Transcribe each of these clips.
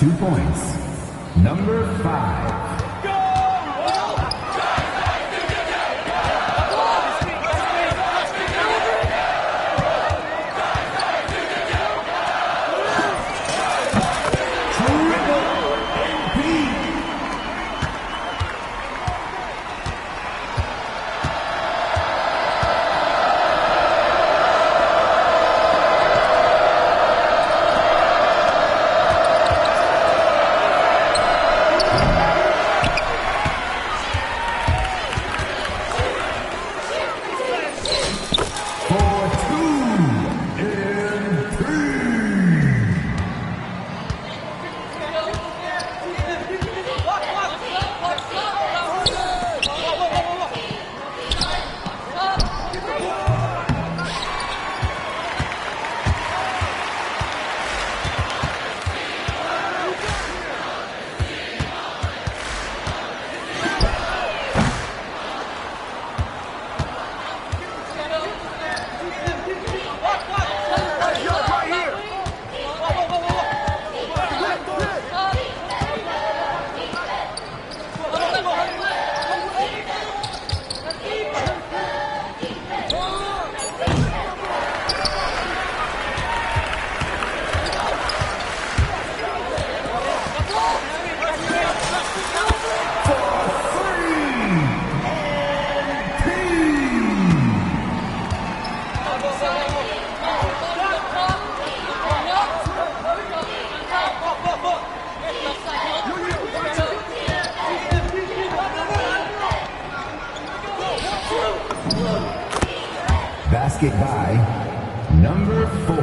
2 points. Number 5. Basket by number 4.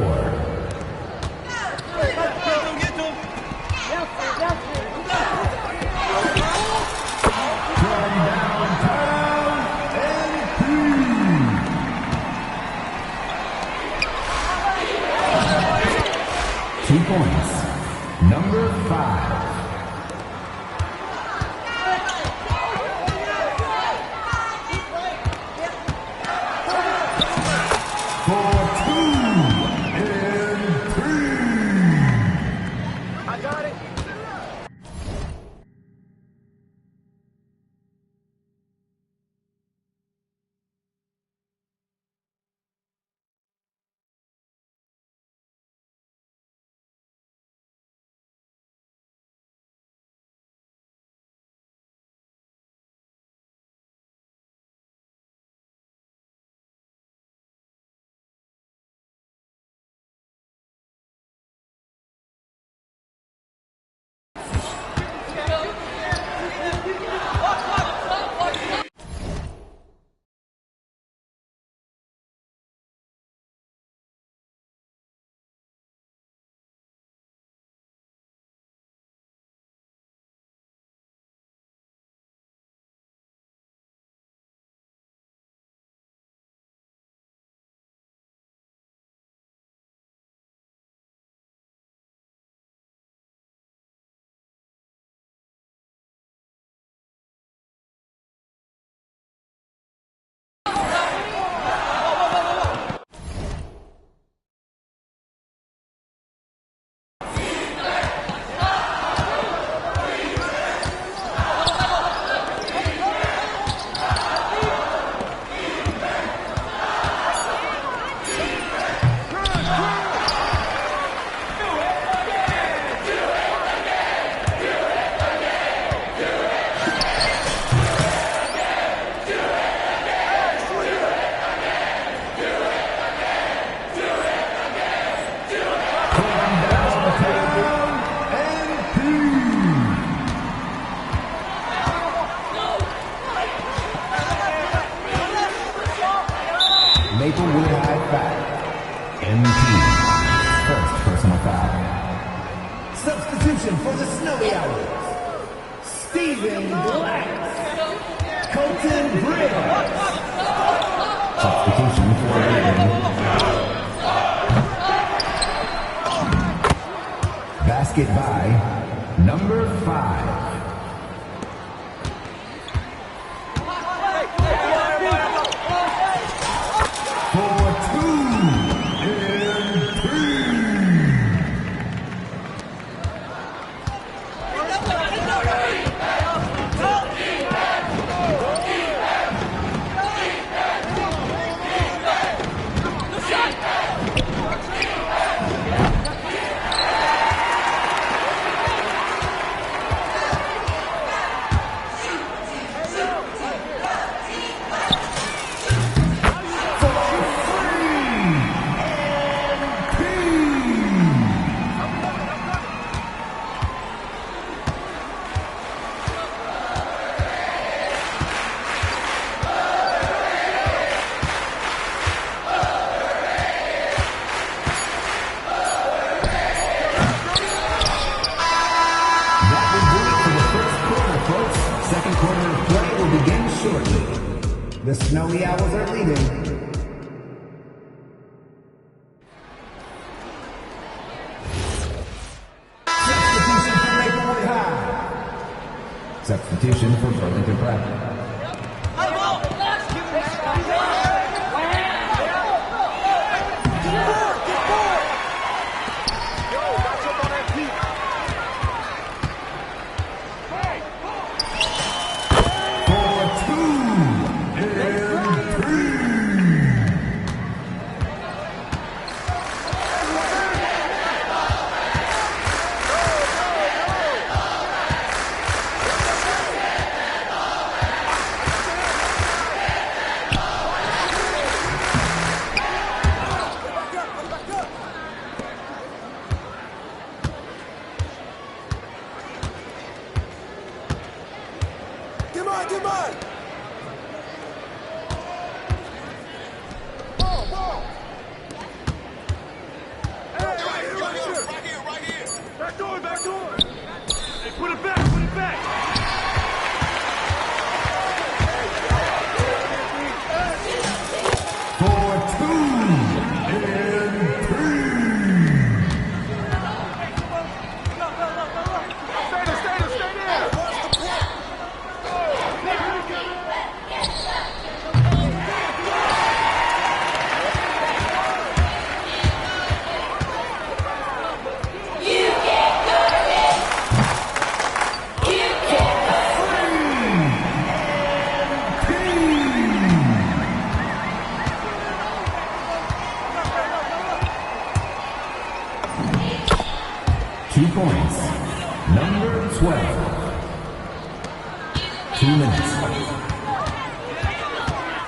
Points. Number 5. Maplewood High foul. MP. First personal foul. Substitution for the Snowy Owls. Stephen Glass. Colton Briggs. Substitution for Basket by number 5. The Snowy Owls are leading. Substitution for Maplewood High. Substitution for Burlington Prep. Points. Number 12. 2 minutes.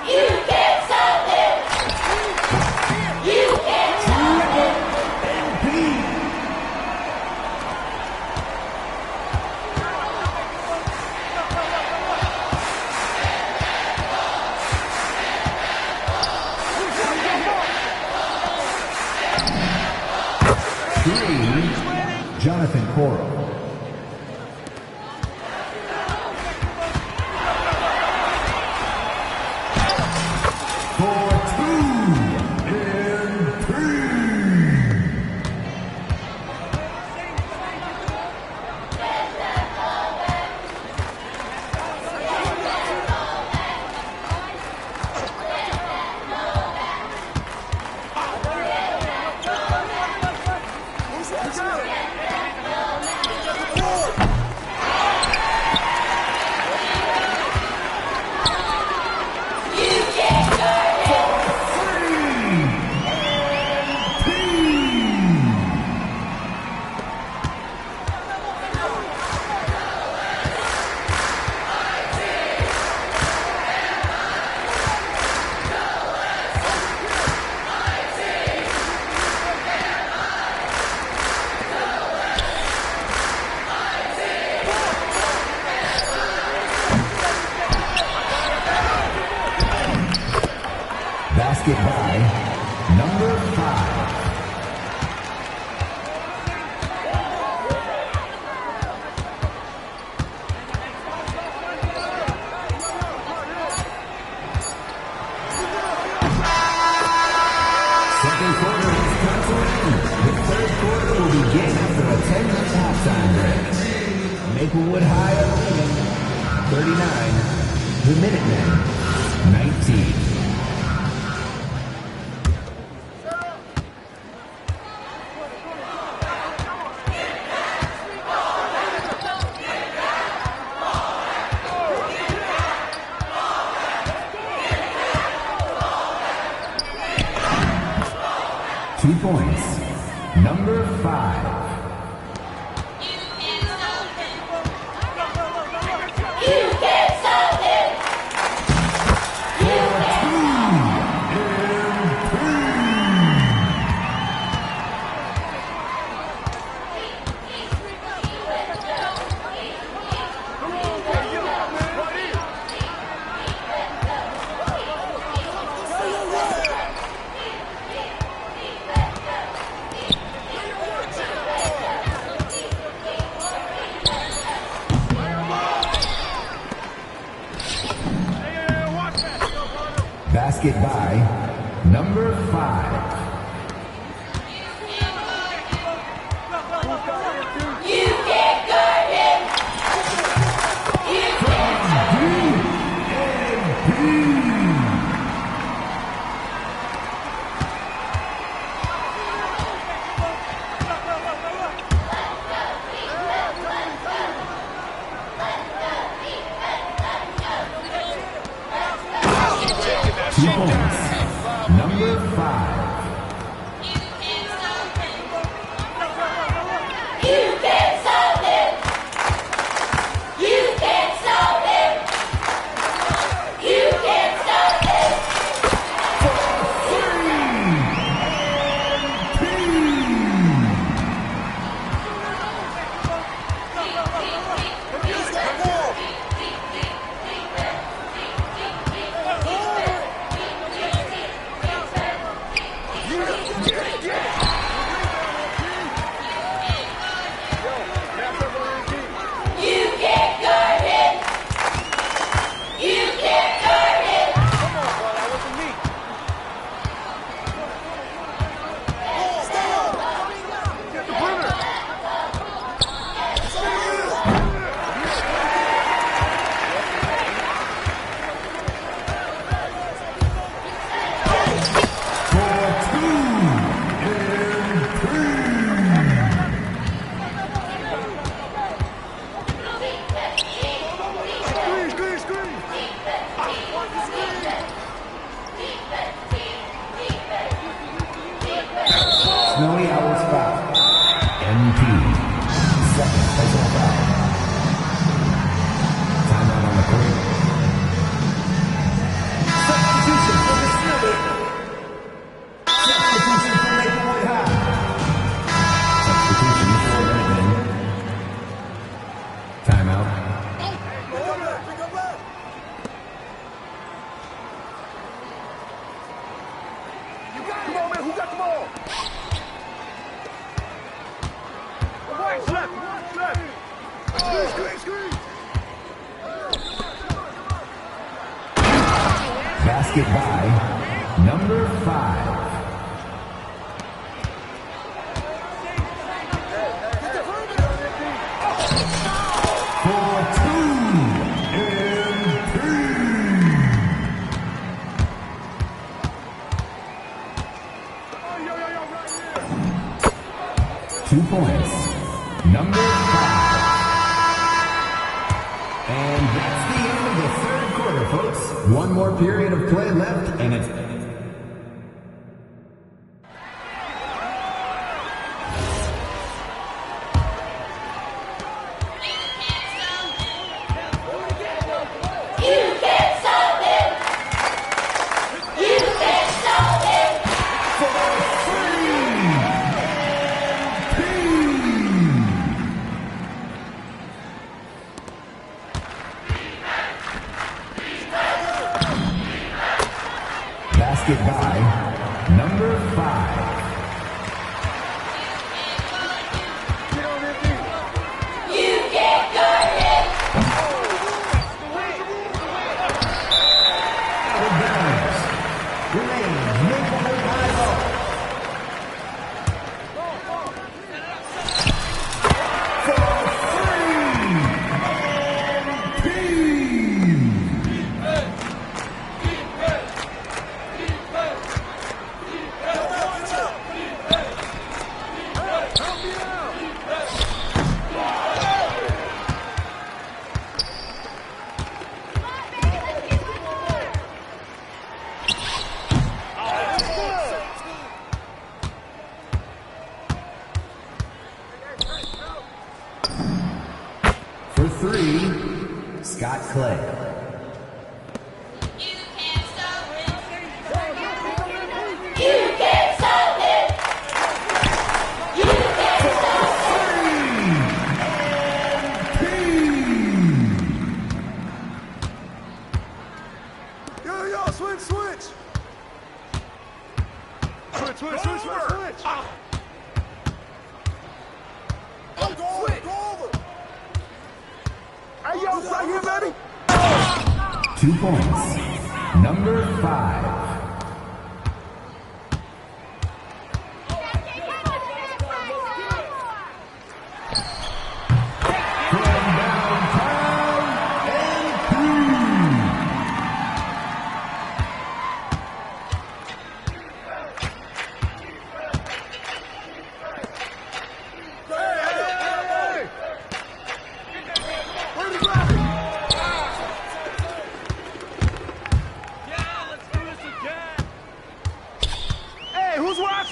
You get something. You get something. Jonathan Coral. Basket by number 5. Second quarter is penciling. The third quarter will begin after a 10-minute halftime break. Maplewood High are leading 39. The Minutemen 19. Points. Number 5. Basket by number 5. You can't guard him. You can't Two points. Number 5. You can't stop him. You can't stop him. You can't stop him. You can't guard him. You can't guard him. Come on, bro, that wasn't me. Get the perimeter. Screen, screen. Snowy Owls foul. MP. Second personal foul. Timeout on the court. Substitution for the Snowy. Substitution for Maplewood High. Substitution for Minutemen. Timeout. Come on, man, who got the ball? Right, left. Screen. Basket by number 5. For 2 and 3. 2 points. Number 5. And that's the end of the third quarter, folks. One more period of play left, and it's... You can't stop him. You can't stop him. Basket by number 5. You can't guard him. Out of bounds. Remains Maplewood High ball. For 3 and 2. For 3, Scott Clay. You can't stop him. You can't stop him. You can't stop him. Yo, switch. Switch. Go over. Hey, yo, right here, baby. 2 points. Number 5.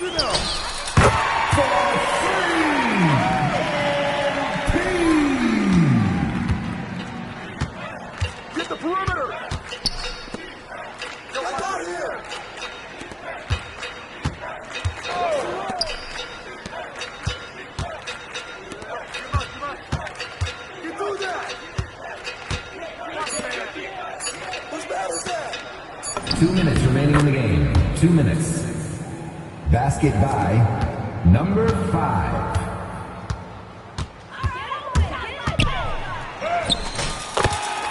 Sit down. Get the perimeter. Get out here. Get through that. Whose bad is that? 2 minutes remaining in the game. 2 minutes. Basket by number 5.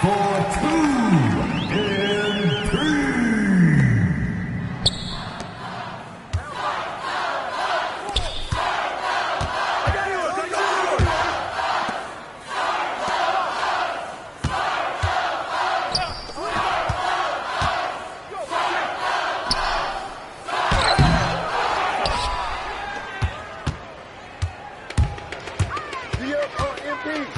For 2 and 3. DFOMP.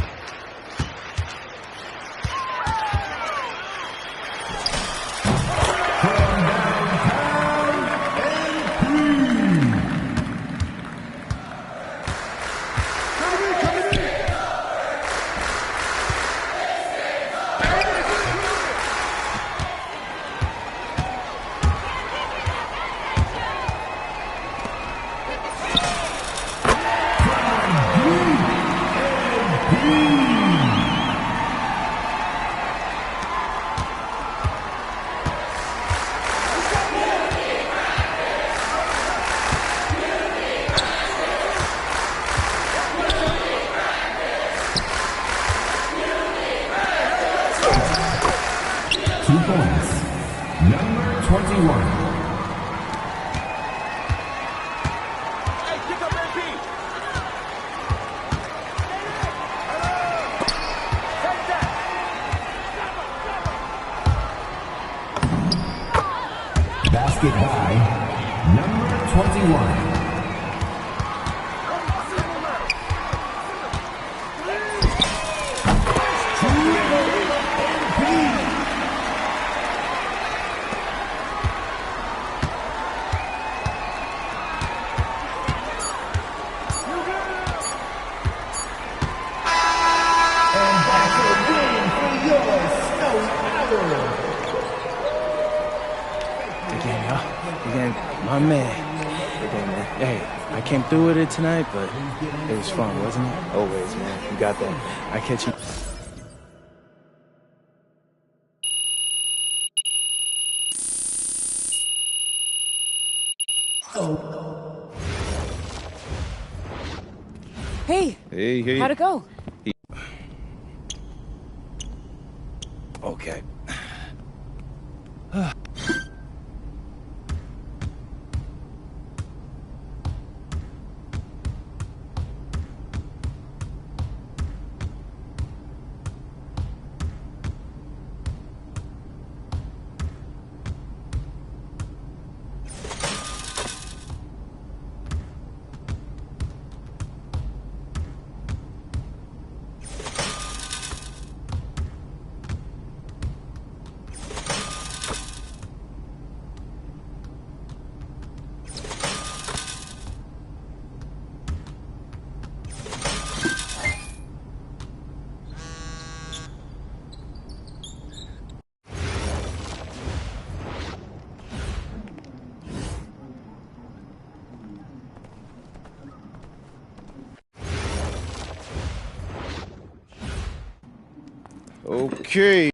Points. Number 21. Hey, pick up MP. Take that. Basket by number 21. Again, my man. Again, man. Hey, I came through with it tonight, but it was fun, wasn't it? Always, man. You got that. I catch you. Hey, Hey. how'd it go? Okay. Okay.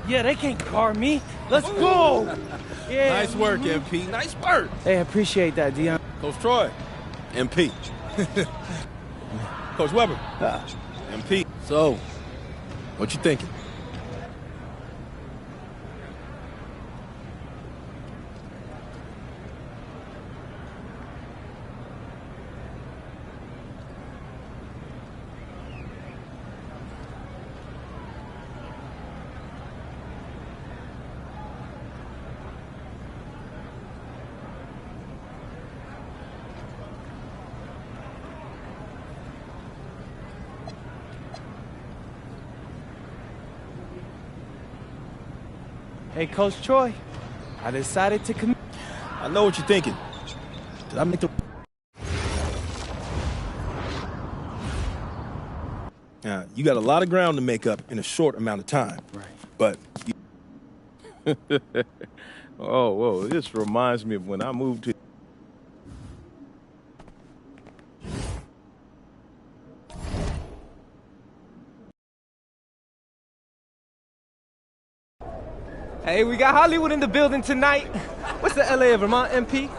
Yeah, they can't guard me. Let's go. Yeah. Nice work, MP. Nice work. Hey, I appreciate that, Dion. Coach Troy, MP. Coach Weber, MP. So, what you thinking? Hey, Coach Troy, I decided to commit. I know what you're thinking. Did I make the... Now, you got a lot of ground to make up in a short amount of time. Right. But... Oh, whoa, this reminds me of when I moved to... Hey, we got Hollywood in the building tonight. What's the LA of Vermont, MP?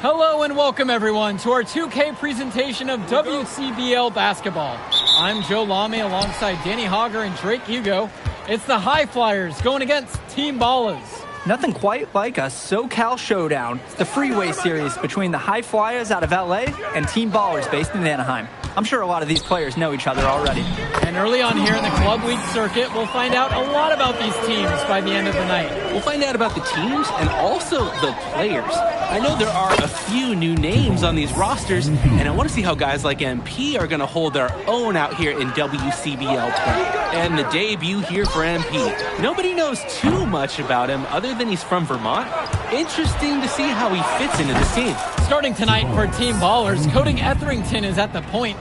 Hello and welcome everyone to our 2K presentation of WCBL basketball. I'm Joe Lamy alongside Danny Hogger and Drake Hugo. It's the High Flyers going against Team Ballers. Nothing quite like a SoCal showdown. It's the freeway series between the High Flyers out of LA and Team Ballers based in Anaheim. I'm sure a lot of these players know each other already. And And early on here in the Club League circuit, we'll find out a lot about these teams by the end of the night. We'll find out about the teams and also the players. I know there are a few new names on these rosters, and I want to see how guys like MP are going to hold their own out here in WCBL 20. And the debut here for MP. Nobody knows too much about him other than he's from Vermont. Interesting to see how he fits into this team. Starting tonight for Team Ballers, Cody Etherington is at the point.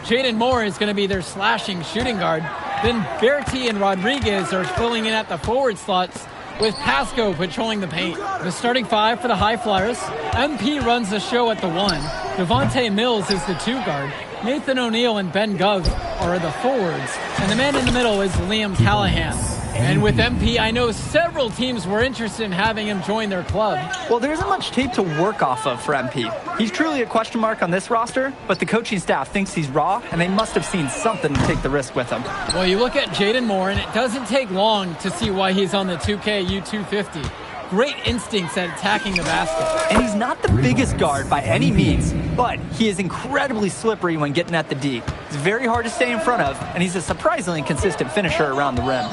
Jaden Moore is going to be their slashing shooting guard. Then Bertie and Rodriguez are filling in at the forward slots, with Pasco patrolling the paint. The starting five for the High Flyers. MP runs the show at the 1. Devontae Mills is the 2 guard. Nathan O'Neill and Ben Gov are the forwards. And the man in the middle is Liam Callahan. And with MP, I know several teams were interested in having him join their club. Well, there isn't much tape to work off of for MP. He's truly a question mark on this roster, but the coaching staff thinks he's raw, and they must have seen something to take the risk with him. Well, you look at Jaden Moore, and it doesn't take long to see why he's on the 2K U250. Great instincts at attacking the basket. And he's not the biggest guard by any means, but he is incredibly slippery when getting at the D. It's very hard to stay in front of, and he's a surprisingly consistent finisher around the rim.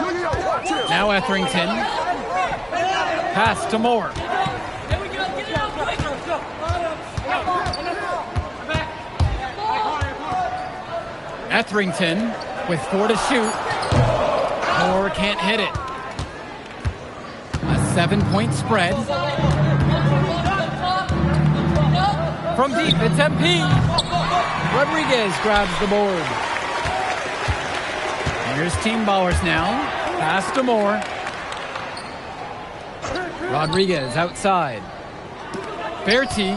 Now Etherington. Pass to Moore. Etherington with 4 to shoot. Moore can't hit it. A 7-point spread. From deep, it's MP. Rodriguez grabs the board. Here's Team Ballers now. Pass to Moore. Rodriguez outside. Bertie.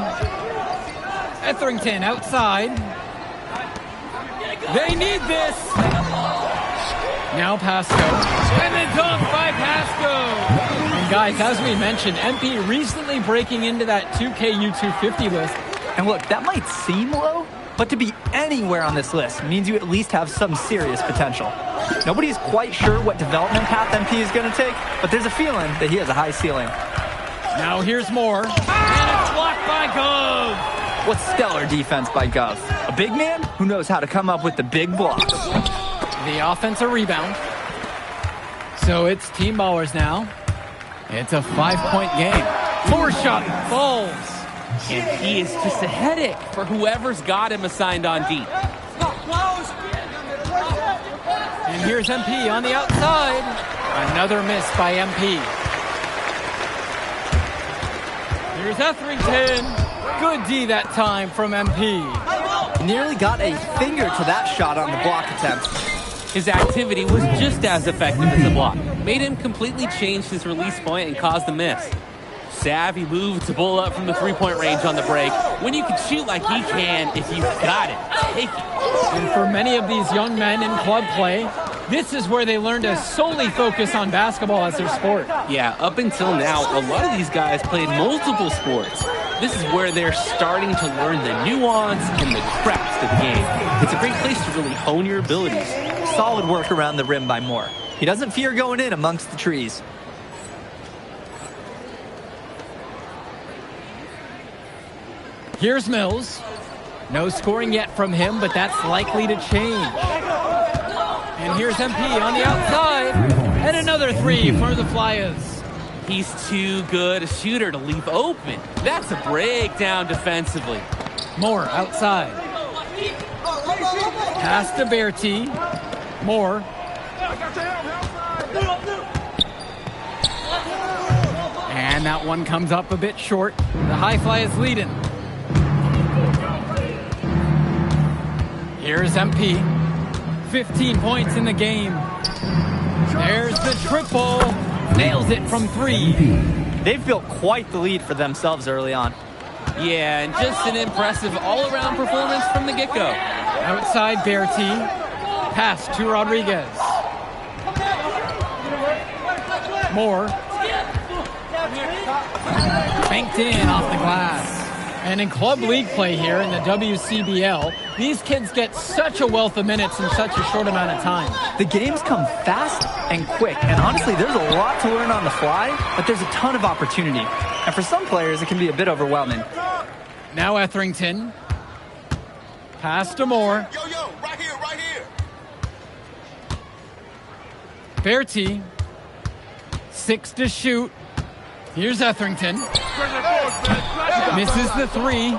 Etherington outside. They need this. Now Pasco. And the dunk by Pasco. And guys, as we mentioned, MP recently breaking into that 2K U250 list. And look, that might seem low, but to be anywhere on this list means you at least have some serious potential. Nobody's quite sure what development path MP is going to take, but there's a feeling that he has a high ceiling. Now here's Moore. And it's blocked by Gov. What stellar defense by Gov. A big man who knows how to come up with the big blocks. The offensive rebound. So it's Team Ballers now. It's a 5-point game. Moore shot falls. And he is just a headache for whoever's got him assigned on D. And here's MP on the outside. Another miss by MP. Here's Etherington. Good D that time from MP. Nearly got a finger to that shot on the block attempt. His activity was just as effective as the block. Made him completely change his release point and caused the miss. Savvy move to pull up from the 3-point range on the break. When you can shoot like he can, if you've got it, take it. And for many of these young men in club play, this is where they learn to solely focus on basketball as their sport. Yeah, up until now, a lot of these guys played multiple sports. This is where they're starting to learn the nuance and the craft of the game. It's a great place to really hone your abilities. Solid work around the rim by Moore. He doesn't fear going in amongst the trees. Here's Mills. No scoring yet from him, but that's likely to change. And here's MP on the outside. And another 3 for the Flyers. He's too good a shooter to leave open. That's a breakdown defensively. Moore outside. Pass to Bertie. Moore. And that one comes up a bit short. The High Flyers leading. Here's MP. 15 points in the game. There's the triple. Nails it from 3. They've built quite the lead for themselves early on. Yeah, and just an impressive all-around performance from the get-go. Outside Bertie. Pass to Rodriguez. Moore. Banked in off the glass. And in club league play here in the WCBL, these kids get such a wealth of minutes in such a short amount of time. The games come fast and quick, and honestly, there's a lot to learn on the fly, but there's a ton of opportunity. And for some players, it can be a bit overwhelming. Now Etherington. Pass to Moore. Yo, right here, right here. Bertie. 6 to shoot. Here's Etherington. Misses the 3.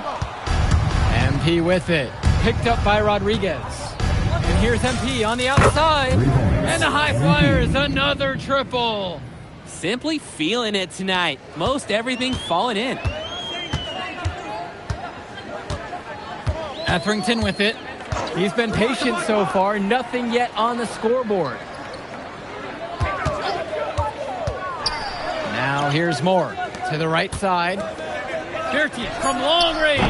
MP with it. Picked up by Rodriguez. And here's MP on the outside. And the High Flyers, another triple. Simply feeling it tonight. Most everything falling in. Etherington with it. He's been patient so far. Nothing yet on the scoreboard. Now here's Moore to the right side. Bertie from long range.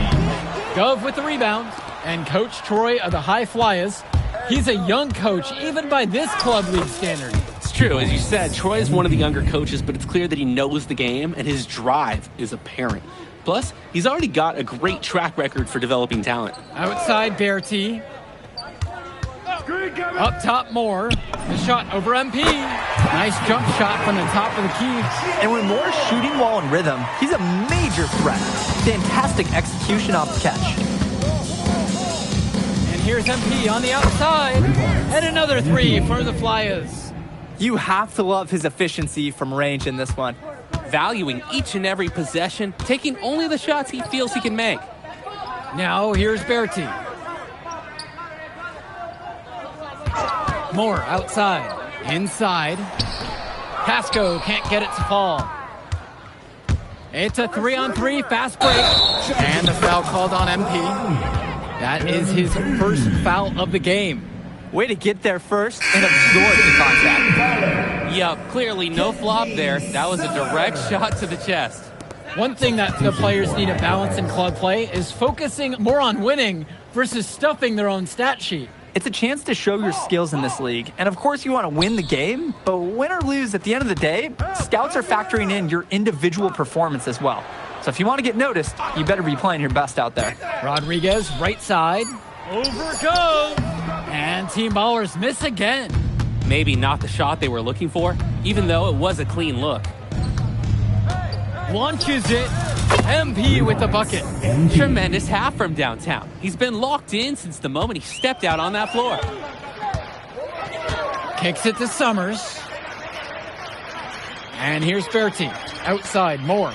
Gov with the rebound. And Coach Troy of the High Flyers. He's a young coach, even by this club league standard. It's true. As you said, Troy is one of the younger coaches, but it's clear that he knows the game, and his drive is apparent. Plus, he's already got a great track record for developing talent. Outside Bertie. Up top Moore. The shot over MP. Nice jump shot from the top of the key. And when Moore's shooting while in rhythm, he's a major threat. Fantastic execution off the catch. And here's MP on the outside. And another 3 for the Flyers. You have to love his efficiency from range in this one. Valuing each and every possession, taking only the shots he feels he can make. Now here's Bertie. Moore outside. Inside. Pasco can't get it to fall. It's a 3-on-3 fast break. And the foul called on MP. That is his first foul of the game. Way to get there first and absorb the contact. Yup, clearly no flop there. That was a direct shot to the chest. One thing that the players need to balance in club play is focusing more on winning versus stuffing their own stat sheet. It's a chance to show your skills in this league. And of course you want to win the game, but win or lose, at the end of the day, scouts are factoring in your individual performance as well. So if you want to get noticed, you better be playing your best out there. Rodriguez, right side. Over goes. And Team Ballers miss again. Maybe not the shot they were looking for, even though it was a clean look. Launches it. MP with the bucket. Tremendous half from downtown. He's been locked in since the moment he stepped out on that floor. Kicks it to Summers. And here's Bertie. Outside, Moore.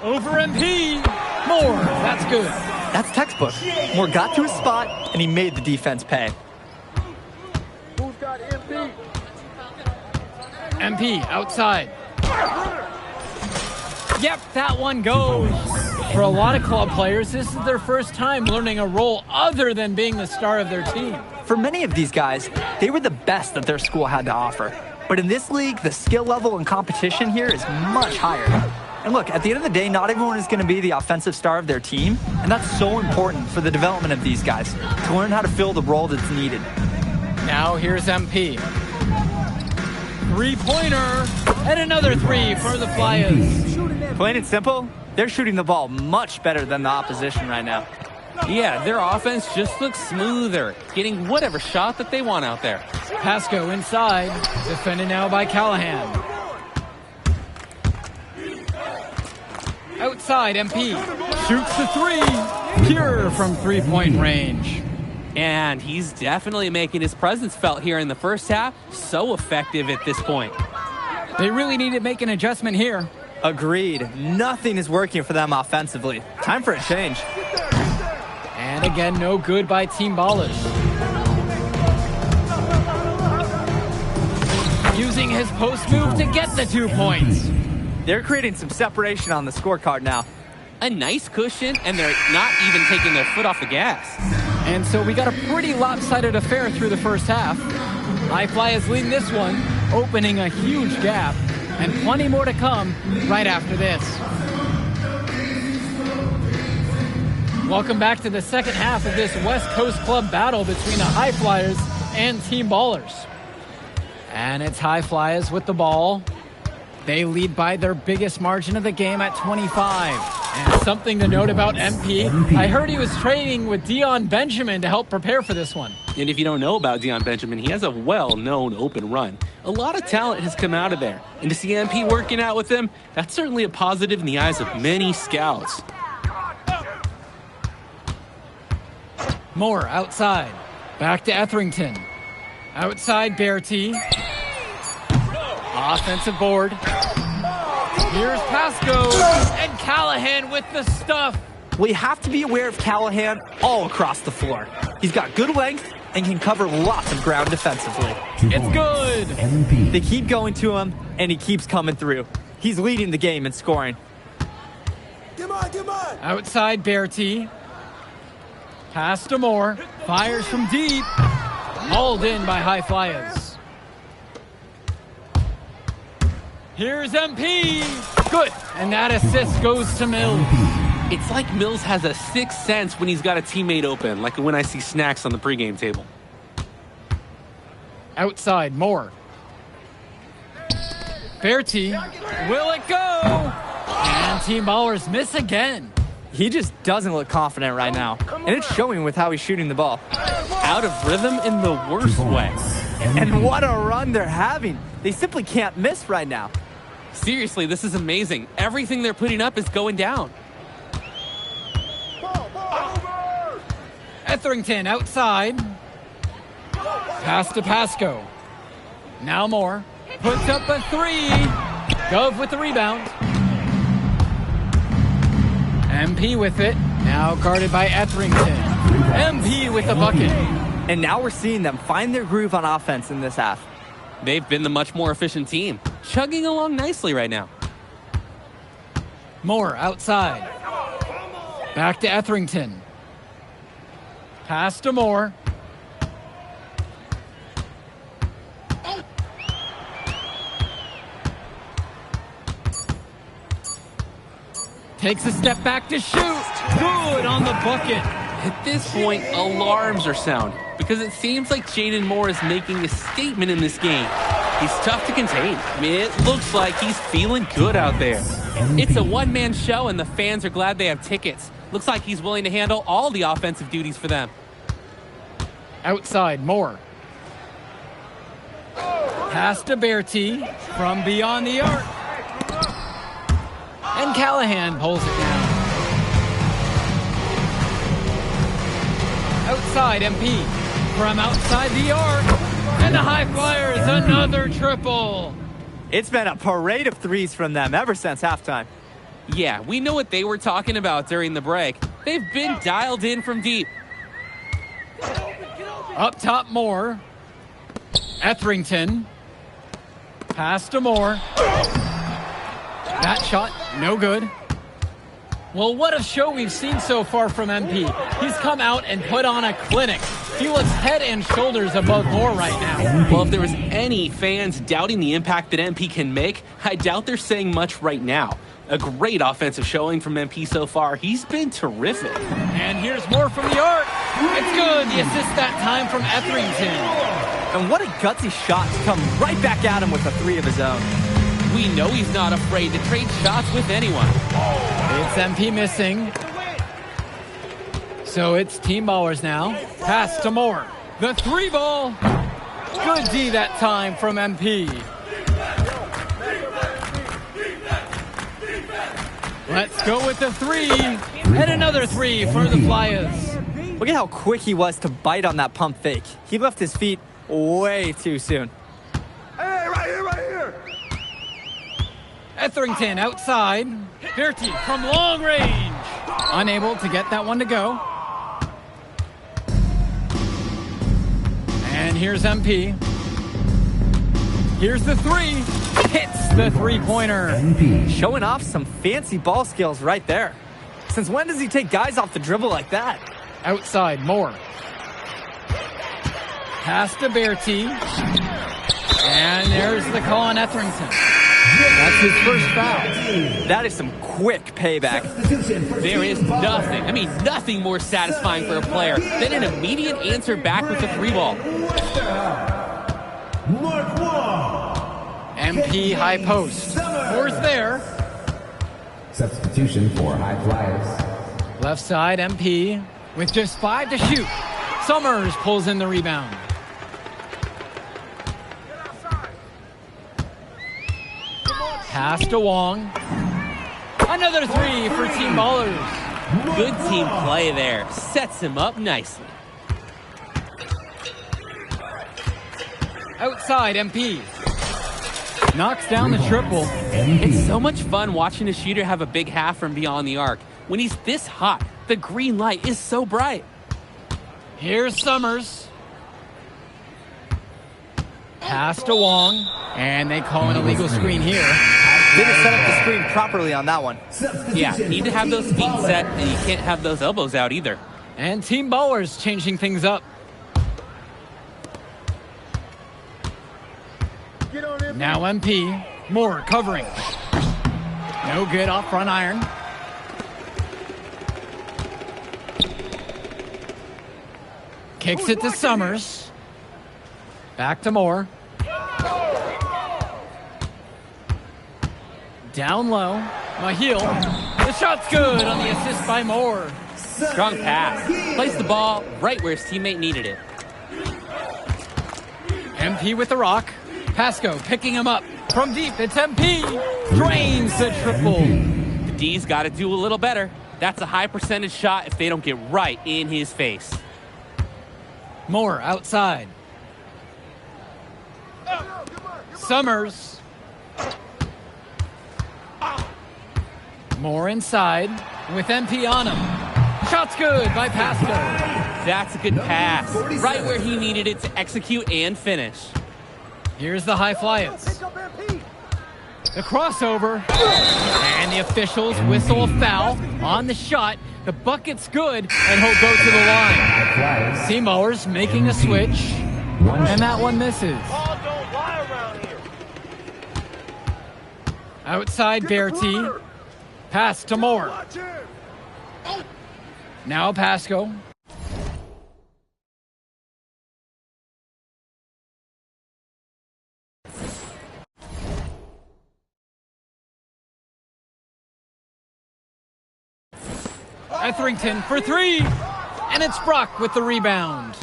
Over MP. Moore. That's good. That's textbook. Moore got to his spot, and he made the defense pay. Who's got MP? MP outside. Yep, that one goes. For a lot of club players, this is their first time learning a role other than being the star of their team. For many of these guys, they were the best that their school had to offer. But in this league, the skill level and competition here is much higher. And look, at the end of the day, not everyone is going to be the offensive star of their team, and that's so important for the development of these guys, to learn how to fill the role that's needed. Now here's MP. Three-pointer, and another 3 for the Flyers. Plain and simple, they're shooting the ball much better than the opposition right now. Yeah, their offense just looks smoother, getting whatever shot that they want out there. Pasco inside, defended now by Callahan. Outside, MP shoots the 3, pure from three-point range. And he's definitely making his presence felt here in the first half. So effective at this point. They really need to make an adjustment here. Agreed. Nothing is working for them offensively. Time for a change. And again, no good by Team Ballers. Using his post move to get the 2 points. They're creating some separation on the scorecard now. A nice cushion, and they're not even taking their foot off the gas. And so we got a pretty lopsided affair through the first half. High Flyers leading this one, opening a huge gap, and plenty more to come right after this. Welcome back to the second half of this West Coast Club battle between the High Flyers and Team Ballers. And it's High Flyers with the ball. They lead by their biggest margin of the game at 25. And something to note about MP, I heard he was training with Dion Benjamin to help prepare for this one. And if you don't know about Dion Benjamin, he has a well-known open run. A lot of talent has come out of there. And to see MP working out with him, that's certainly a positive in the eyes of many scouts. Moore outside. Back to Etherington. Outside Bertie. Offensive board. Here's Pasco. And Callahan with the stuff. We have to be aware of Callahan all across the floor. He's got good length and can cover lots of ground defensively. It's good. They keep going to him, and he keeps coming through. He's leading the game in scoring. Outside Bertie. Pass to Moore. Fires from deep. Hauled in by High Flyers. Here's MP. Good. And that assist goes to Mills. It's like Mills has a sixth sense when he's got a teammate open, like when I see snacks on the pregame table. Outside Moore. Bertie. Will it go? And Team Ballers miss again. He just doesn't look confident right now. And it's showing with how he's shooting the ball. Out of rhythm in the worst way. And what a run they're having. They simply can't miss right now. Seriously, this is amazing. Everything they're putting up is going down. Etherington outside. Pass to Pasco. Now Moore. Puts up a three. Gove with the rebound. MP with it. Now guarded by Etherington. MP with the bucket. And now we're seeing them find their groove on offense in this half. They've been the much more efficient team, chugging along nicely right now. Moore outside. Back to Etherington. Pass to Moore. Takes a step back to shoot. Good on the bucket. At this point, alarms are sounding because it seems like Jaden Moore is making a statement in this game. He's tough to contain. I mean, it looks like he's feeling good out there. It's a one-man show, and the fans are glad they have tickets. Looks like he's willing to handle all the offensive duties for them. Outside, Moore. Pass to Bertie from beyond the arc. And Callahan pulls it down. Outside, MP. From outside the arc. And the High Flyers, another triple. It's been a parade of threes from them ever since halftime. Yeah, we know what they were talking about during the break. They've been dialed in from deep. Up top, Moore. Etherington. Pass to Moore. That shot, no good. Well, what a show we've seen so far from MP. He's come out and put on a clinic. He looks head and shoulders above Moore right now. Well, if there was any fans doubting the impact that MP can make, I doubt they're saying much right now. A great offensive showing from MP so far. He's been terrific. And here's Moore from the arc. It's good. The assist that time from Etherington. And what a gutsy shot to come right back at him with a three of his own. We know he's not afraid to trade shots with anyone. It's MP missing. So it's Team Ballers now. Pass to Moore. The three ball. Good D that time from MP. Let's go with the three. And another three for the Flyers. Look at how quick he was to bite on that pump fake. He left his feet way too soon. Hey, right here. Etherington outside. Bertie from long range. Unable to get that one to go. And here's MP. Here's the three. Hits the three-pointer. Showing off some fancy ball skills right there. Since when does he take guys off the dribble like that? Outside, Moore. Pass to Bertie. And there's the call on Etherington. That's his first foul. That is some quick payback. There is nothing more satisfying for a player than an immediate answer back with the three ball. MP high post. Fourth there. Substitution for High Flyers. Left side, MP with just 5 to shoot. Summers pulls in the rebound. Pass to Wong. Another three for Team Ballers. Good team play there. Sets him up nicely. Outside, MP. Knocks down the triple. It's so much fun watching a shooter have a big half from beyond the arc. When he's this hot, the green light is so bright. Here's Summers. Pass to Wong. And they call an illegal screen here. Didn't set up the screen properly on that one. Yeah, you need to have those feet set, and you can't have those elbows out either. And Team Ballers changing things up. Now MP. Moore covering. No good off front iron. Kicks it to Summers. Back to Moore. Down low. Mahil. The shot's good on the assist by Moore. Strong pass. Placed the ball right where his teammate needed it. MP with the rock. Pasco picking him up. From deep, it's MP. Drains the triple. The D's got to do a little better. That's a high percentage shot if they don't get right in his face. Moore outside. Summers. Moore inside with MP on him. Shot's good by Pasco. That's a good pass. Right where he needed it to execute and finish. Here's the high flyers. The crossover. And the officials whistle a foul on the shot. The bucket's good, and he'll go to the line. Seamowers making a switch. And that one misses. Outside Berti. Pass to Moore. Now Pasco. Etherington for three. And it's Brock with the rebound.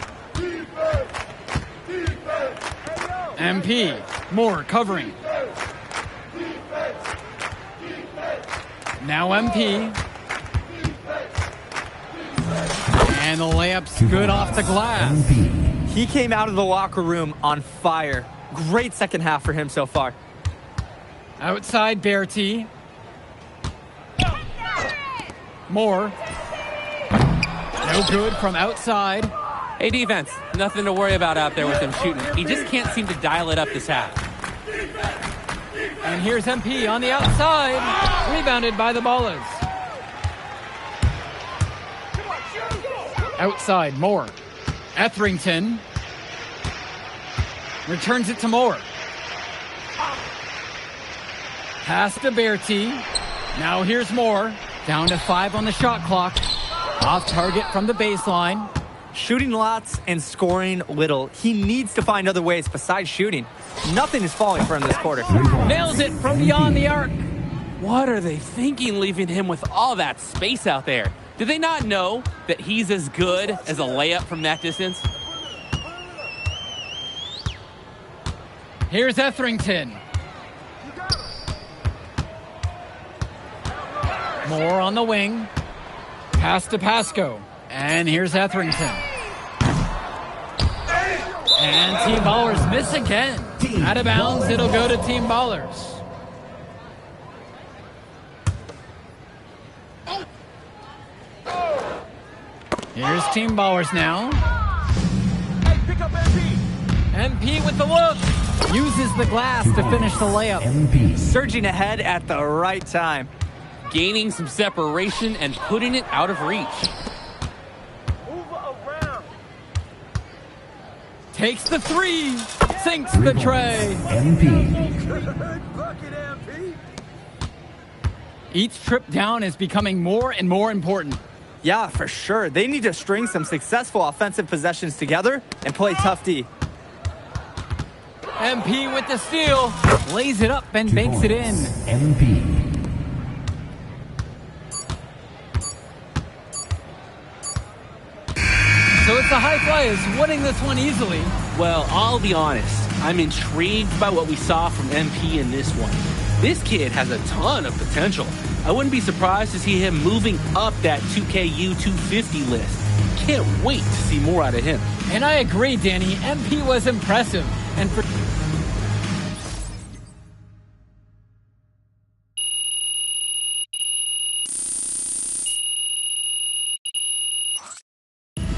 MP. Moore covering. Now MP. And the layup's good off the glass. He came out of the locker room on fire. Great second half for him so far. Outside Berti. Moore. No good from outside. Hey, defense, nothing to worry about out there with him shooting. He just can't seem to dial it up this half. And here's MP on the outside. Rebounded by the Ballers. Outside, Moore. Etherington. Returns it to Moore. Pass to Berti. Now here's Moore. Down to 5 on the shot clock. Off target from the baseline. Shooting lots and scoring little. He needs to find other ways besides shooting. Nothing is falling for him this quarter. Nails it from beyond the arc. What are they thinking leaving him with all that space out there? Do they not know that he's as good as a layup from that distance? Here's Etherington. Moore on the wing. Pass to Pasco. And here's Etherington. And Team Ballers miss again. Out of bounds, it'll go to Team Ballers. Here's Team Ballers now. Hey, pick up MP. MP with the look. Uses the glass to finish the layup. Surging ahead at the right time. Gaining some separation and putting it out of reach. Move around. Takes the three. Sinks the tray. Bucket MP. Each trip down is becoming more and more important. Yeah, for sure. They need to string some successful offensive possessions together and play tough D. MP with the steal. Lays it up and banks it in. MP. So it's the High Flyers winning this one easily. Well, I'll be honest. I'm intrigued by what we saw from MP in this one. This kid has a ton of potential. I wouldn't be surprised to see him moving up that 2KU 250 list. Can't wait to see more out of him. And I agree, Danny. MP was impressive. And for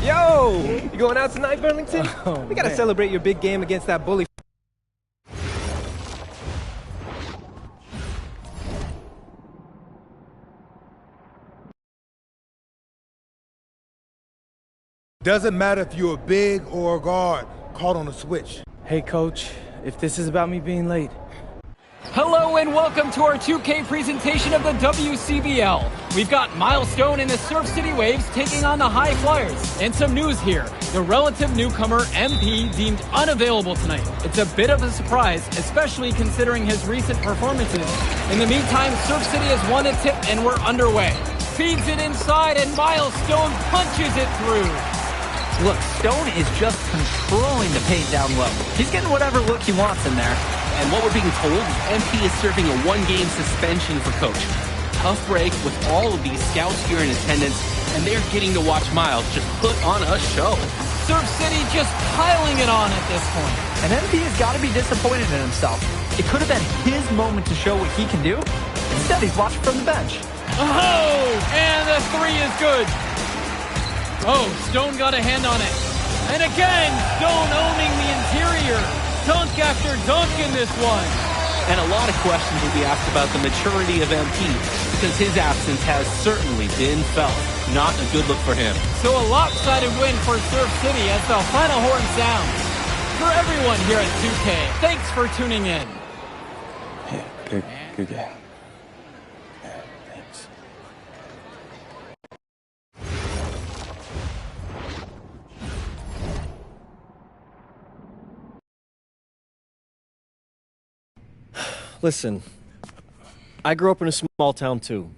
Yo, you going out tonight, Burlington? Oh, we gotta man. celebrate your big game against that bully. Doesn't matter if you're a big or a guard caught on a switch. Hey, coach, if this is about me being late. hello and welcome to our 2K presentation of the WCBL. We've got Milestone and the Surf City Waves taking on the High Flyers. And some news here. The relative newcomer MP deemed unavailable tonight. It's a bit of a surprise, especially considering his recent performances. In the meantime, Surf City has won a tip and we're underway. Feeds it inside and Milestone punches it through. Look, Stone is just controlling the paint down low. He's getting whatever look he wants in there. And what we're being told, MP is serving a one-game suspension for coach. Tough break with all of these scouts here in attendance, and they're getting to watch Miles just put on a show. Surf City just piling it on at this point. And MP has got to be disappointed in himself. It could have been his moment to show what he can do. Instead, he's watching from the bench. Oh, and the three is good. Oh, Stone got a hand on it. And again, Stone owning the interior. Dunk after dunk in this one. And a lot of questions will be asked about the maturity of MP, because his absence has certainly been felt. Not a good look for him. So a lopsided win for Surf City as the final horn sounds. For everyone here at 2K, thanks for tuning in. Yeah, good game. Yeah, thanks. Listen, I grew up in a small town too.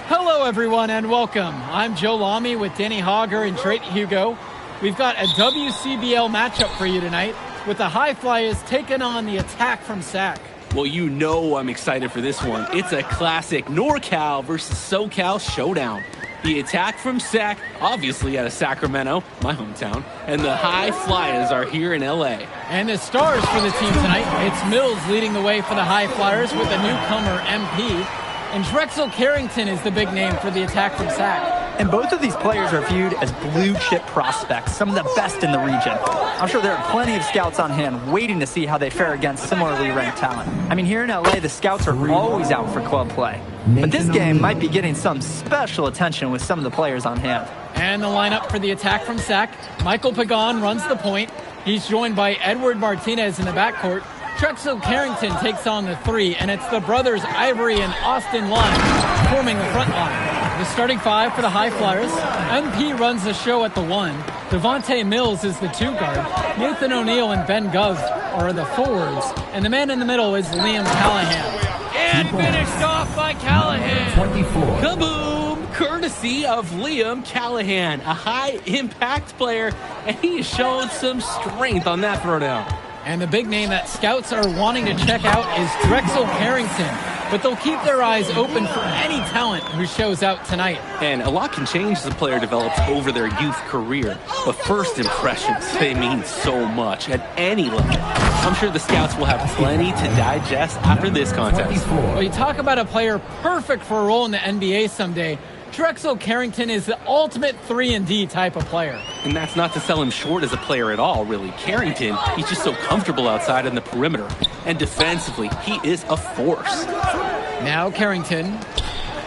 Hello everyone and welcome. I'm Joe Lamy with Danny Hogger and Drake Hugo. We've got a WCBL matchup for you tonight with the High Flyers taking on the Attack from SAC. Well, you know I'm excited for this one. It's a classic NorCal versus SoCal showdown. The Attack from SAC, obviously out of Sacramento, my hometown, and the High Flyers are here in LA. And the stars for the team tonight, it's Mills leading the way for the High Flyers with the newcomer MP. And Drexel Carrington is the big name for the Attack from SAC. And both of these players are viewed as blue-chip prospects, some of the best in the region. I'm sure there are plenty of scouts on hand waiting to see how they fare against similarly ranked talent. I mean, here in LA, the scouts are always out for club play. But this game might be getting some special attention with some of the players on hand. And the lineup for the Attack from SAC, Michael Pagan runs the point. He's joined by Edward Martinez in the backcourt. Drexel Carrington takes on the three, and it's the brothers Ivory and Austin Lund forming the front line. The starting five for the High Flyers. MP runs the show at the one. Devontae Mills is the two guard. Nathan O'Neill and Ben Gov are the forwards. And the man in the middle is Liam Callahan. And finished off by Callahan. 24. Kaboom! Courtesy of Liam Callahan, a high-impact player, and he has shown some strength on that throwdown. And the big name that scouts are wanting to check out is Drexel Carrington. But they'll keep their eyes open for any talent who shows out tonight. And a lot can change as a player develops over their youth career. But first impressions, they mean so much at any level. I'm sure the scouts will have plenty to digest after this contest. Well, you talk about a player perfect for a role in the NBA someday. Drexel Carrington is the ultimate 3-and-D type of player. And that's not to sell him short as a player at all, really. Carrington, he's just so comfortable outside in the perimeter. And defensively, he is a force. Now Carrington.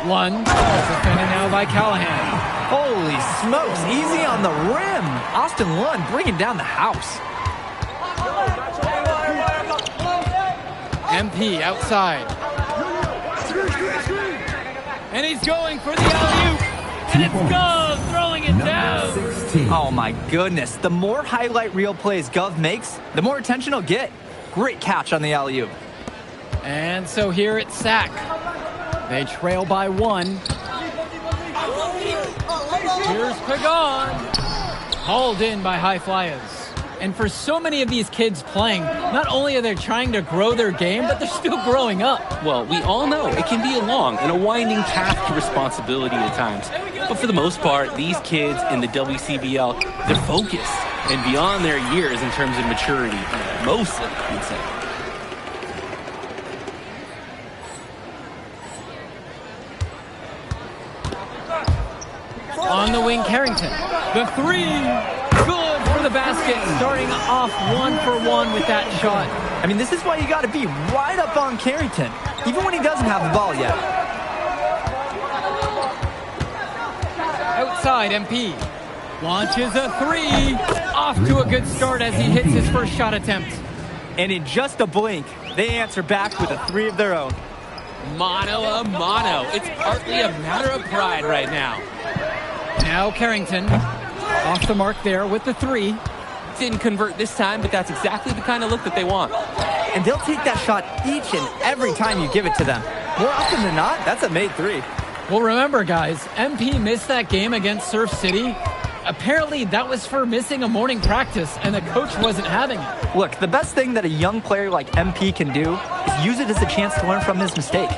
Lund. Defended now by Callahan. Holy smokes, easy on the rim. Austin Lund bringing down the house. MP outside. And he's going for the alley-oop. And it's Gov throwing it down. 16. Oh my goodness, the more highlight reel plays Gov makes, the more attention he'll get. Great catch on the alley-oop. And so here it's SAC. They trail by one. Here's Pagan. Hauled in by High Flyers. And for so many of these kids playing, not only are they trying to grow their game, but they're still growing up. Well, we all know it can be a long and a winding path to responsibility at times. But for the most part, these kids in the WCBL, they're focused. and beyond their years in terms of maturity, mostly, you'd say. On the wing, Carrington. The three, good for the basket, starting off 1-for-1 with that shot. I mean, this is why you got to be right up on Carrington, even when he doesn't have the ball yet. Outside, MP launches a three. Off to a good start as he hits his first shot attempt. And in just a blink, they answer back with a three of their own. Mano a mano. It's partly a matter of pride right now. Now Carrington off the mark there with the three. Didn't convert this time, but that's exactly the kind of look that they want. And they'll take that shot each and every time you give it to them. More often than not, that's a made three. Well, remember, guys, MP missed that game against Surf City. Apparently, that was for missing a morning practice, and the coach wasn't having it. Look, the best thing that a young player like MP can do is use it as a chance to learn from his mistake.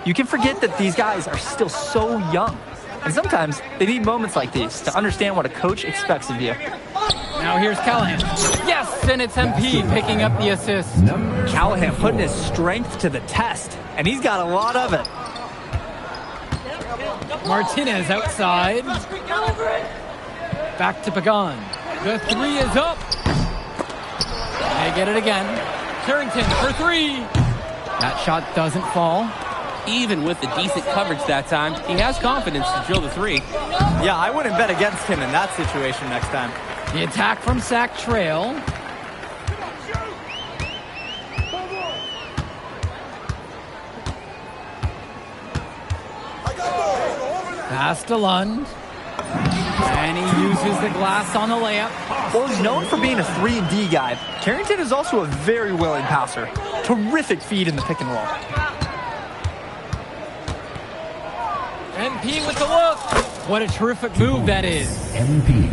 You can forget that these guys are still so young. And sometimes they need moments like these to understand what a coach expects of you. Now here's Callahan. Yes, and it's MP picking up the assist. Callahan putting his strength to the test, and he's got a lot of it. Martinez outside. Back to Pagan. The three is up. They get it again. Carrington for three. That shot doesn't fall. Even with the decent coverage that time, he has confidence to drill the three. Yeah, I wouldn't bet against him in that situation next time. The attack from Sac Trail. Pass to Lund. And he uses the glass on the layup. Well, he's known for being a 3-and-D guy. Carrington is also a very willing passer. Terrific feed in the pick and roll. MP with the look. What a terrific move that is. MP.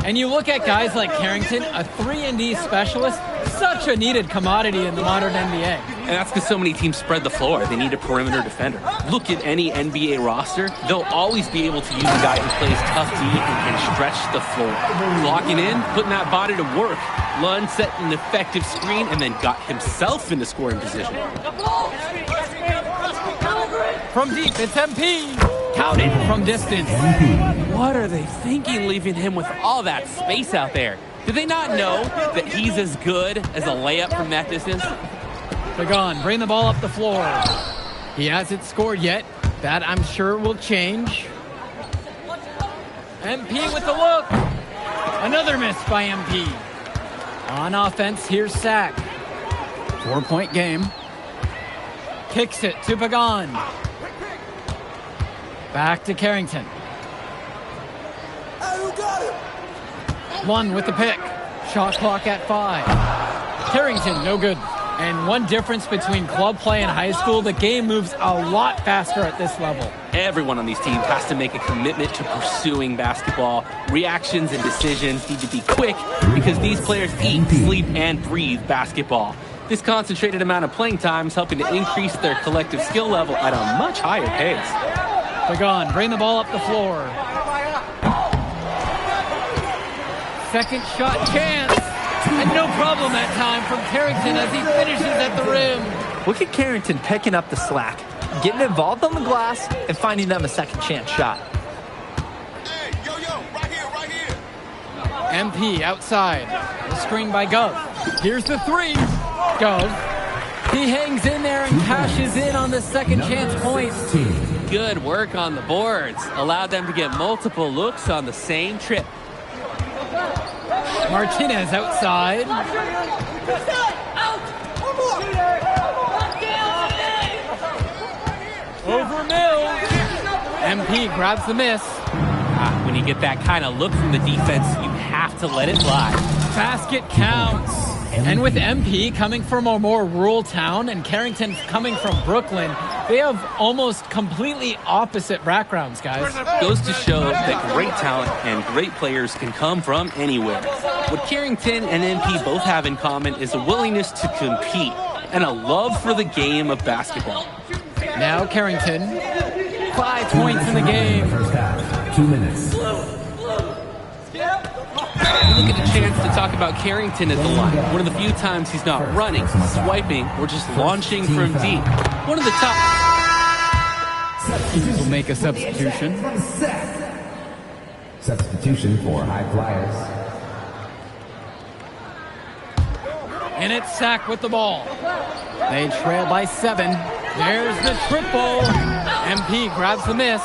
And you look at guys like Carrington, a 3-and-D specialist, such a needed commodity in the modern NBA. And that's because so many teams spread the floor. They need a perimeter defender. Look at any NBA roster. They'll always be able to use a guy who plays tough D and can stretch the floor. Locking in, putting that body to work. Lund set an effective screen and then got himself into scoring position. From deep, it's MP. Counted from distance. What are they thinking leaving him with all that space out there? Do they not know that he's as good as a layup from that distance? Pagan, bring the ball up the floor. He hasn't scored yet. That, I'm sure, will change. MP with the look. Another miss by MP. On offense, here's Sac. 4-point game. Kicks it to Pagan. Back to Carrington. Lund with the pick. Shot clock at 5. Carrington, no good. And one difference between club play and high school, the game moves a lot faster at this level. Everyone on these teams has to make a commitment to pursuing basketball. Reactions and decisions need to be quick because these players eat, sleep, and breathe basketball. This concentrated amount of playing time is helping to increase their collective skill level at a much higher pace. Pagan, bring the ball up the floor. Second shot chance. And no problem that time from Carrington as he finishes at the rim. Look at Carrington picking up the slack, getting involved on the glass, and finding them a second chance shot. Hey, yo, right here. MP outside. The screen by Gov. Here's the three. Gov. He hangs in there and cashes in on the second chance point. Good work on the boards. Allowed them to get multiple looks on the same trip. Martinez outside. Over Mills. MP grabs the miss. When you get that kind of look from the defense, you have to let it fly. Basket counts. And with MP coming from a more rural town and Carrington coming from Brooklyn, they have almost completely opposite backgrounds, guys. Goes to show that great talent and great players can come from anywhere. What Carrington and MP both have in common is a willingness to compete and a love for the game of basketball. Now Carrington, 5 points in the game. First half, 2 minutes. We look at a chance to talk about Carrington at the line. One of the few times he's not running, swiping, or just launching from deep. One of the top... Will make a substitution. Substitution for high flyers. And it's Sack with the ball. They trail by 7. There's the triple. MP grabs the miss.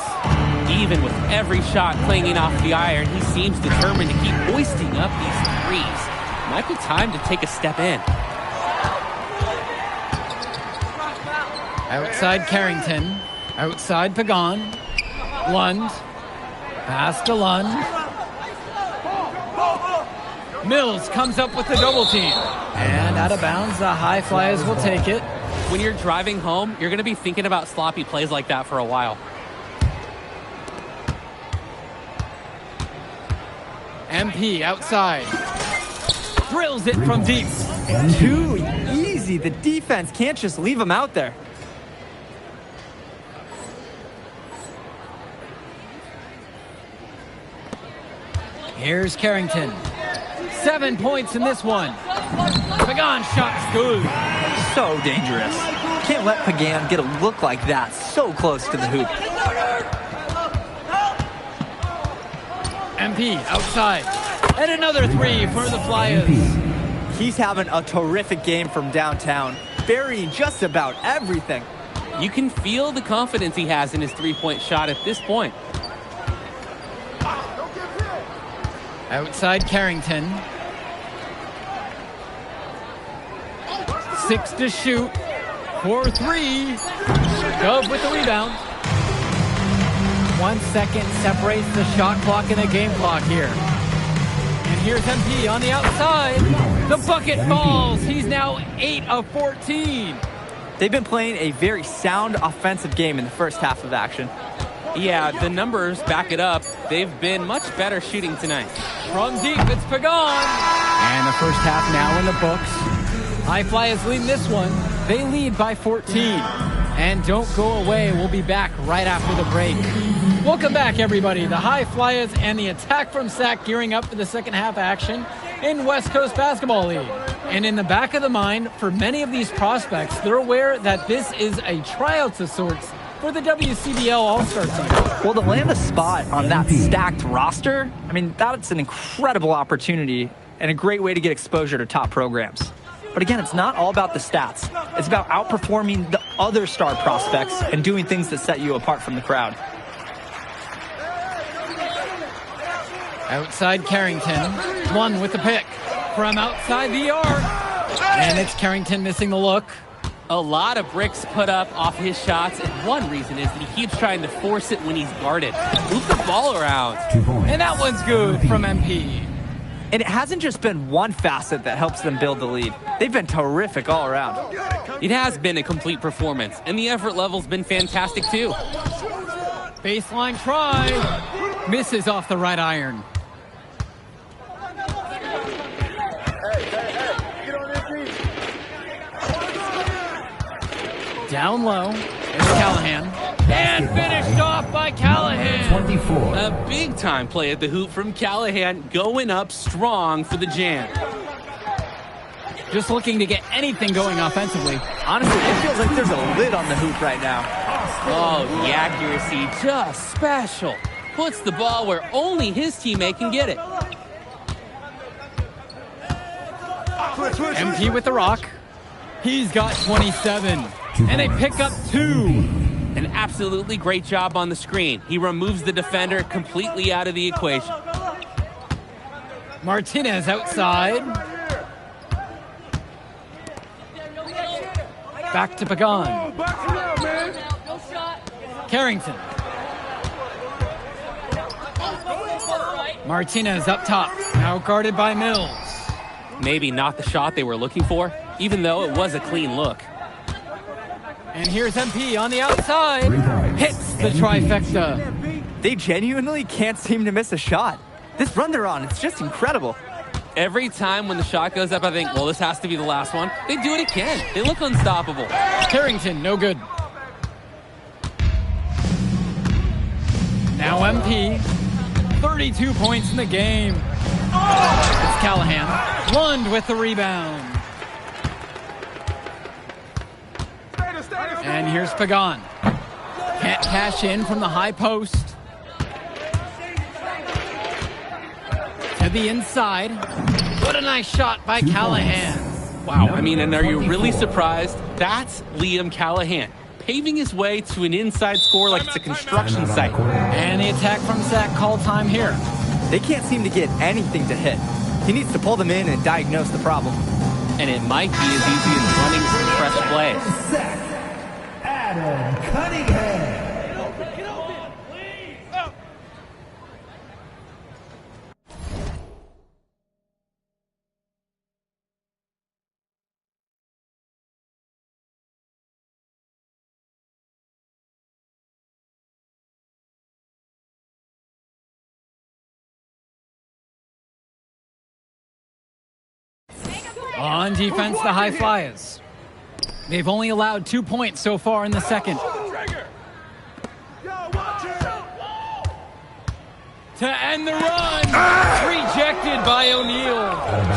Even with every shot clanging off the iron, he seems determined to keep hoisting up these threes. Might be time to take a step in. Outside Carrington. Outside Pagan. Lund. Pass to Lund. Mills comes up with the double team. And out of bounds, the High Flyers will take it. When you're driving home, you're going to be thinking about sloppy plays like that for a while. MP outside. Drills it from deep. Too easy. The defense can't just leave him out there. Here's Carrington. 7 points in this one. Pagan shot's good. So dangerous. Can't let Pagan get a look like that so close to the hoop. MP outside. And another 3 for the Flyers. He's having a terrific game from downtown, burying just about everything. You can feel the confidence he has in his three-point shot at this point. Outside Carrington. 6 to shoot. 4-3. Dove with the rebound. 1 second separates the shot clock and the game clock here. And here's MP on the outside. The bucket falls. He's now 8 of 14. They've been playing a very sound offensive game in the first half of action. Yeah, the numbers back it up. They've been much better shooting tonight. From deep, it's Pagan. And the first half now in the books. High Flyers lead this one. They lead by 14. And don't go away. We'll be back right after the break. Welcome back, everybody. The High Flyers and the attack from Sac gearing up for the second half action in West Coast Basketball League. And in the back of the mind, for many of these prospects, they're aware that this is a tryout of sorts for the WCBL All-Star team. Well, to land a spot on that stacked roster, I mean, that's an incredible opportunity and a great way to get exposure to top programs. But again, it's not all about the stats. It's about outperforming the other star prospects and doing things that set you apart from the crowd. Outside Carrington, 1 with the pick from outside the arc. And it's Carrington missing the look. A lot of bricks put up off his shots, and one reason is that he keeps trying to force it when he's guarded. Move the ball around. And that one's good from MP. And it hasn't just been one facet that helps them build the lead. They've been terrific all around. It has been a complete performance, and the effort level's been fantastic too. Baseline try. Misses off the right iron. Down low, it's Callahan. And finished off by Callahan. 24. A big-time play at the hoop from Callahan, going up strong for the Jam. Just looking to get anything going offensively. Honestly, it feels like there's a lid on the hoop right now. Oh, the accuracy, just special. Puts the ball where only his teammate can get it. MP with the rock. He's got 27. And they pick up 2. An absolutely great job on the screen. He removes the defender completely out of the equation. Martinez outside. Back to Pagan. Carrington. Martinez up top. Now guarded by Mills. Maybe not the shot they were looking for, even though it was a clean look. And here's MP on the outside. Hits the trifecta. They genuinely can't seem to miss a shot. This run they're on, it's just incredible. Every time when the shot goes up, I think, well, this has to be the last one. They do it again. They look unstoppable. Carrington, no good. Now MP. 32 points in the game. It's Callahan. Lund with the rebound. And here's Pagan. Can't cash in from the high post. To the inside. What a nice shot by Callahan. Wow, I mean, and are you really surprised? That's Liam Callahan, paving his way to an inside score like it's a construction site. And the attack from Zach called time here. They can't seem to get anything to hit. He needs to pull them in and diagnose the problem. And it might be as easy as running some fresh plays. Adam Cunningham. On defense, the High Flyers. They've only allowed 2 points so far in the second. To end the run. Rejected by O'Neal.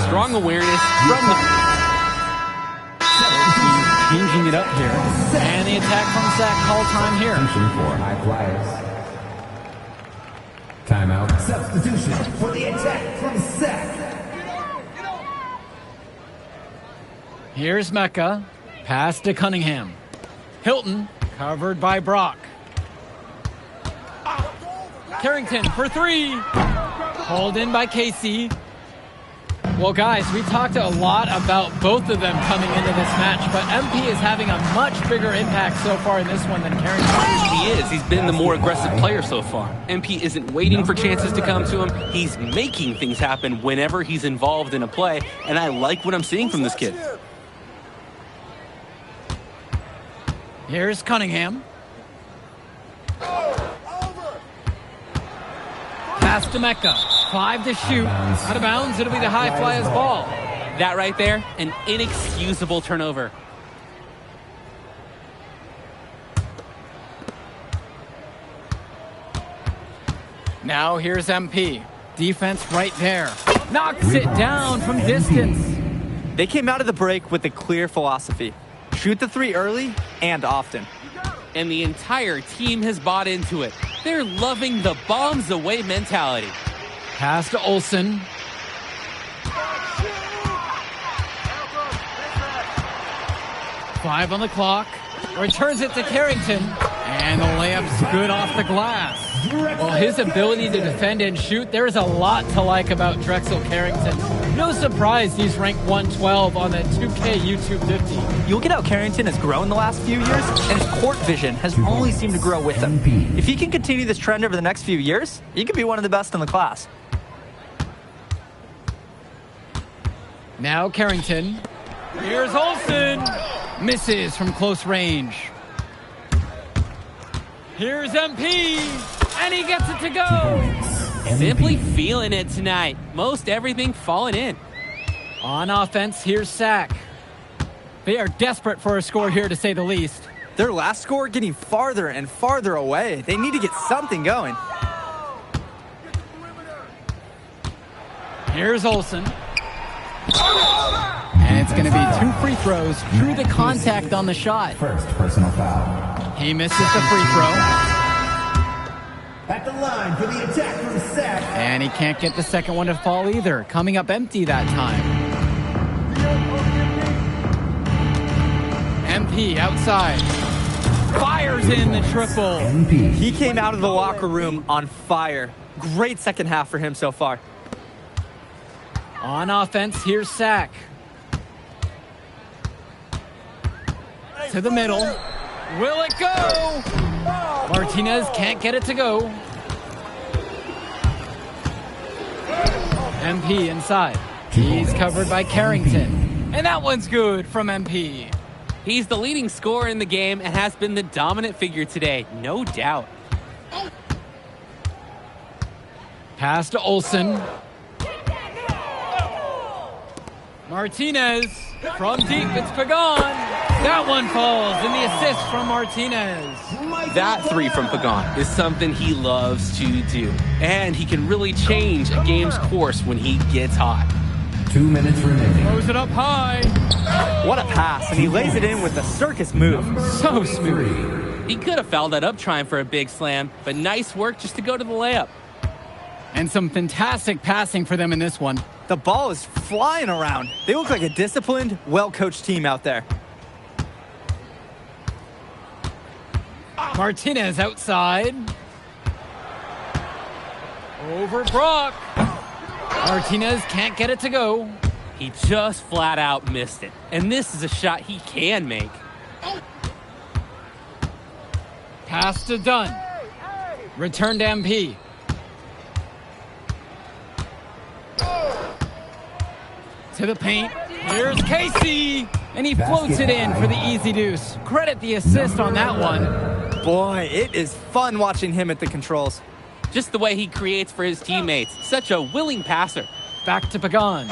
Strong awareness from the... Changing it up here. And the attack from Zach call time here. For High Flyers. Timeout. Substitution for the attack from Zach. Here's Mecca. Pass to Cunningham. Hilton, covered by Brock. Carrington for three. Hauled in by Casey. Well, guys, we talked a lot about both of them coming into this match, but MP is having a much bigger impact so far in this one than Carrington. He is. He's been the more aggressive player so far. MP isn't waiting for chances to come to him. He's making things happen whenever he's involved in a play, and I like what I'm seeing from this kid. Here's Cunningham. Pass to Mecca. 5 to shoot. Out of bounds, it'll be the High Flyers ball. That right there, an inexcusable turnover. Now here's MP. Defense right there. Knocks it down from distance. They came out of the break with a clear philosophy. Shoot the three early and often. And the entire team has bought into it. They're loving the bombs away mentality. Pass to Olsen. Five on the clock. Returns it to Carrington. And the layup's good off the glass. Well, his ability to defend and shoot, there's a lot to like about Drexel Carrington. No surprise he's ranked 112 on the 2K YouTube 50. You look at how Carrington has grown the last few years, and his court vision has only seemed to grow with him. If he can continue this trend over the next few years, he could be one of the best in the class. Now Carrington. Here's Olsen. Misses from close range. Here's MP. And he gets it to go. Simply feeling it tonight. Most everything falling in. On offense, here's Sack. They are desperate for a score here, to say the least. Their last score getting farther and farther away. They need to get something going. Here's Olsen. And it's going to be 2 free throws through the contact on the shot. First personal foul. He misses the free throw. At the line for the attack from Sack. And he can't get the second one to fall either. Coming up empty that time. MP outside. Fires in the triple. MP. He came out of the locker room on fire. Great second half for him so far. On offense, here's Sack. To the middle. Will it go? Martinez can't get it to go. MP inside. He's covered by Carrington. And that one's good from MP. He's the leading scorer in the game and has been the dominant figure today, no doubt. Pass to Olsen. Martinez from deep. It's Pagan. That one falls, and the assist from Martinez. That three from Pagan is something he loves to do. And he can really change a game's course when he gets hot. 2 minutes remaining. Throws it up high. What a pass, and he lays it in with a circus move. So smooth. He could have fouled that up trying for a big slam, but nice work just to go to the layup. And some fantastic passing for them in this one. The ball is flying around. They look like a disciplined, well-coached team out there. Martinez outside. Over Brock. Martinez can't get it to go. He just flat out missed it. And this is a shot he can make. Pass to Dunn. Return to MP. To the paint. Here's Casey. And he floats it in for the easy deuce. Credit the assist on that one. Boy, it is fun watching him at the controls. Just the way he creates for his teammates. Such a willing passer. Back to Pagan.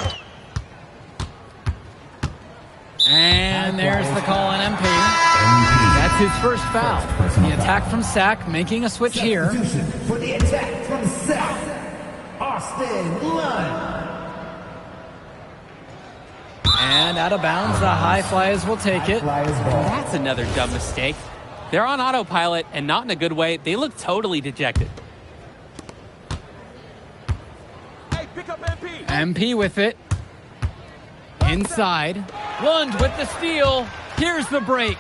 And there's the call on MP. That's his first foul. The attack from Sack making a switch here. For the attack from Sack, Austin Lund. And out of bounds, the High Flyers will take it. That's another dumb mistake. They're on autopilot, and not in a good way. They look totally dejected. Hey, pick up MP. MP with it. Inside. Lund with the steal. Here's the break.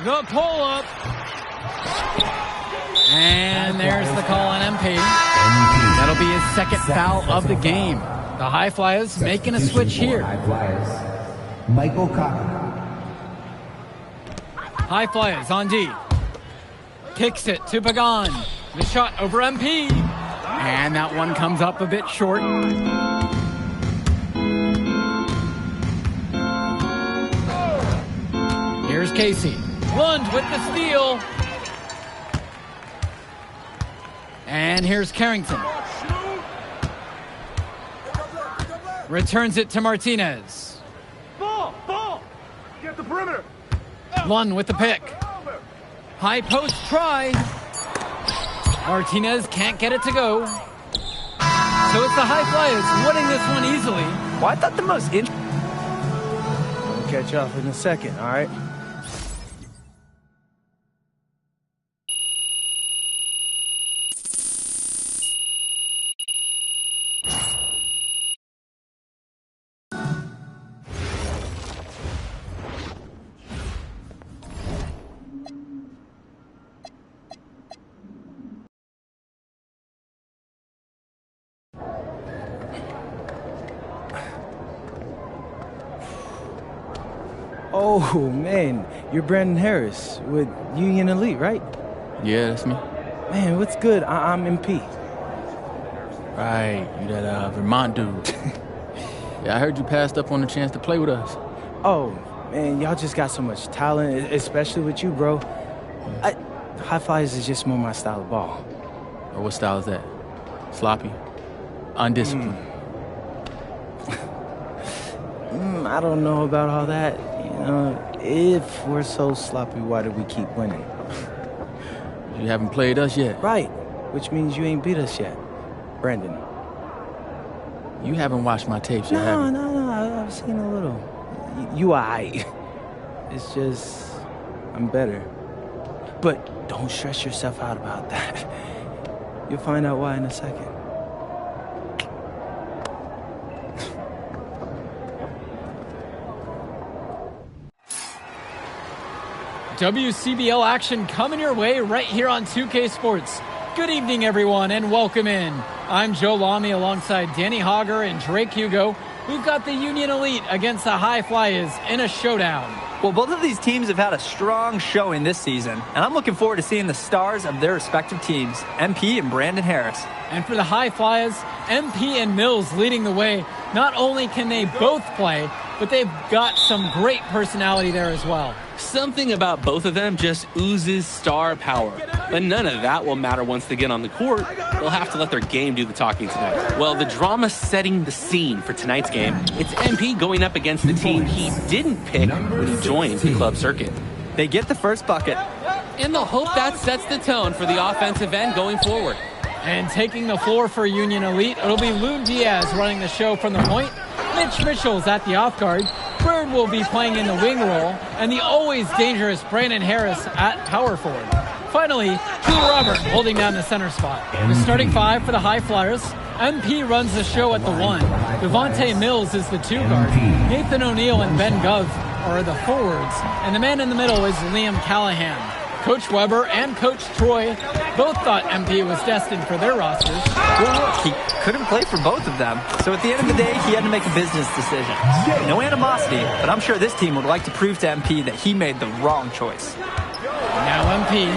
The pull-up. And there's the call on MP. That'll be his second foul of the game. The High Flyers making a switch here. High Flyers. Michael Cotter. High Flyers on D. Kicks it to Pagan. The shot over MP. And that one comes up a bit short. Here's Casey. Lund with the steal. And here's Carrington. Returns it to Martinez. Ball. Get the perimeter. Lund with the pick. High post try. Martinez can't get it to go. So it's the High Flyers winning this one easily. Well, I thought the most I'll catch you off in a second, all right? Oh, man, you're Brandon Harris with Union Elite, right? Yeah, that's me. Man, what's good? I'm MP. Right, you that Vermont dude. Yeah, I heard you passed up on the chance to play with us. Oh, man, y'all just got so much talent, especially with you, bro. High Flyers is just more my style of ball. Or what style is that? Sloppy? Undisciplined? I don't know about all that. You know, if we're so sloppy, why do we keep winning? You haven't played us yet. Right, which means you ain't beat us yet. Brandon. You haven't watched my tapes yet, have you? No, I've seen a little. You aight. It's just, I'm better. But don't stress yourself out about that. You'll find out why in a second. WCBL action coming your way right here on 2K Sports. Good evening, everyone, and welcome in. I'm Joe Lamy alongside Danny Hogger and Drake Hugo. We've got the Union Elite against the High Flyers in a showdown. Well, both of these teams have had a strong showing this season, and I'm looking forward to seeing the stars of their respective teams, MP and Brandon Harris. And for the High Flyers, MP and Mills leading the way. Not only can they both play, but they've got some great personality there as well. Something about both of them just oozes star power. But none of that will matter once they get on the court. They'll have to let their game do the talking tonight. Well, the drama setting the scene for tonight's game. It's MP going up against the team he didn't pick when he joined the club circuit. They get the first bucket. And they'll hope that sets the tone for the offensive end going forward. And taking the floor for Union Elite, it'll be Lou Diaz running the show from the point. Mitch Mitchell's at the off guard. Bird will be playing in the wing role. And the always dangerous Brandon Harris at power forward. Finally, Drew Robert holding down the center spot. The starting five for the High Flyers. MP runs the show at the 1. Devontae Mills is the 2 guard. Nathan O'Neill and Ben Gov are the forwards. And the man in the middle is Liam Callahan. Coach Weber and Coach Troy both thought MP was destined for their rosters. Well, he couldn't play for both of them. So at the end of the day, he had to make a business decision. No animosity, but I'm sure this team would like to prove to MP that he made the wrong choice. Now MP.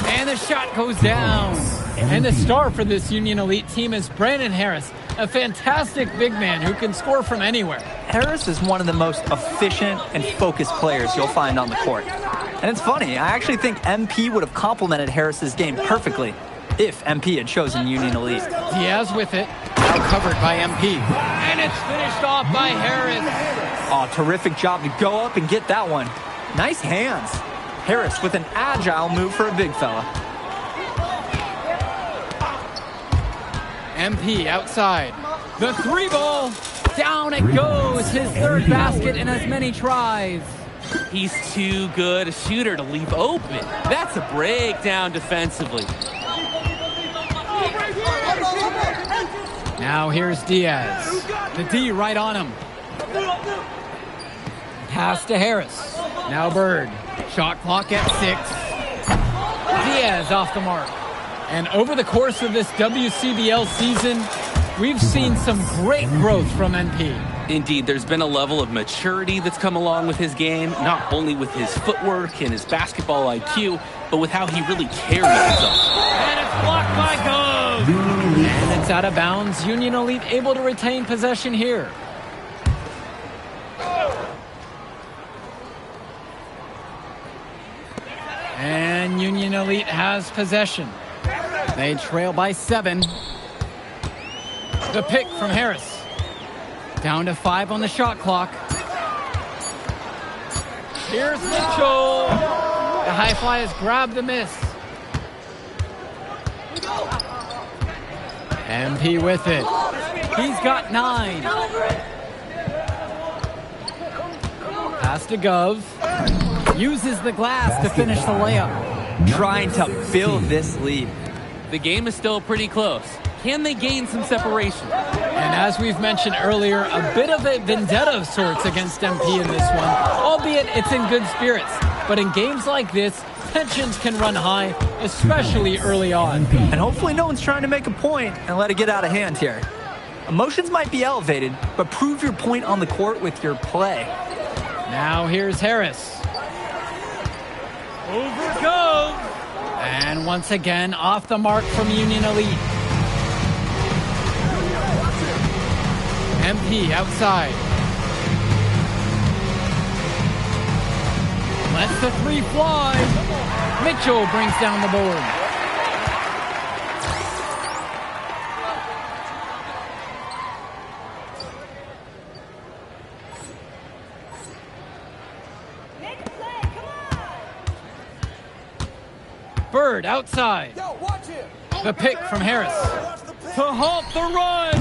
And the shot goes down. And the star for this Union Elite team is Brandon Harris, a fantastic big man who can score from anywhere. Harris is one of the most efficient and focused players you'll find on the court. And it's funny, I actually think MP would have complemented Harris's game perfectly if MP had chosen Union Elite. Diaz with it, now covered by MP. And it's finished off by Harris. Oh, terrific job to go up and get that one. Nice hands. Harris with an agile move for a big fella. MP outside. The 3 ball. Down it goes. His 3rd basket in as many tries. He's too good a shooter to leave open. That's a breakdown defensively. Now here's Diaz. The D right on him. Pass to Harris. Now Bird. Shot clock at 6. Diaz off the mark. And over the course of this WCBL season, we've seen some great growth from NP. Indeed, there's been a level of maturity that's come along with his game, not only with his footwork and his basketball IQ, but with how he really carries himself. And it's blocked by Gove. And it's out of bounds. Union Elite able to retain possession here. And Union Elite has possession. They trail by 7. The pick from Harris. Down to 5 on the shot clock. Here's Mitchell. The High Flyers grab the miss. MP with it. He's got 9. Pass to Gov. Uses the glass to finish the layup. Trying to build this lead. The game is still pretty close. Can they gain some separation? And as we've mentioned earlier, a bit of a vendetta of sorts against MP in this one, albeit it's in good spirits. But in games like this, tensions can run high, especially early on. And hopefully no one's trying to make a point and let it get out of hand here. Emotions might be elevated, but prove your point on the court with your play. Now here's Harris. Over Gove. And once again, off the mark from Union Elite. MP outside. Lets the 3 fly. Mitchell brings down the board. Bird outside. The pick from Harris. To halt the run.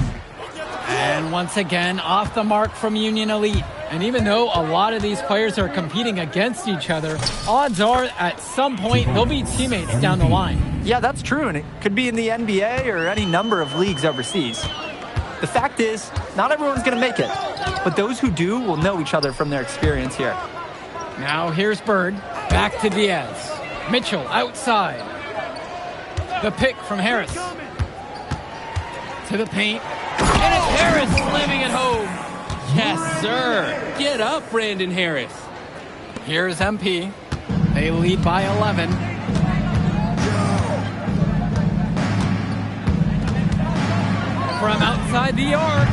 And once again, off the mark from Union Elite. And even though a lot of these players are competing against each other, odds are at some point they'll be teammates down the line. Yeah, that's true, and it could be in the NBA or any number of leagues overseas. The fact is, not everyone's going to make it, but those who do will know each other from their experience here. Now here's Bird, back to Diaz. Mitchell outside. The pick from Harris. To the paint. And it's Harris slamming it home. Yes, sir. Get up, Brandon Harris. Here's MP. They lead by 11. From outside the arc.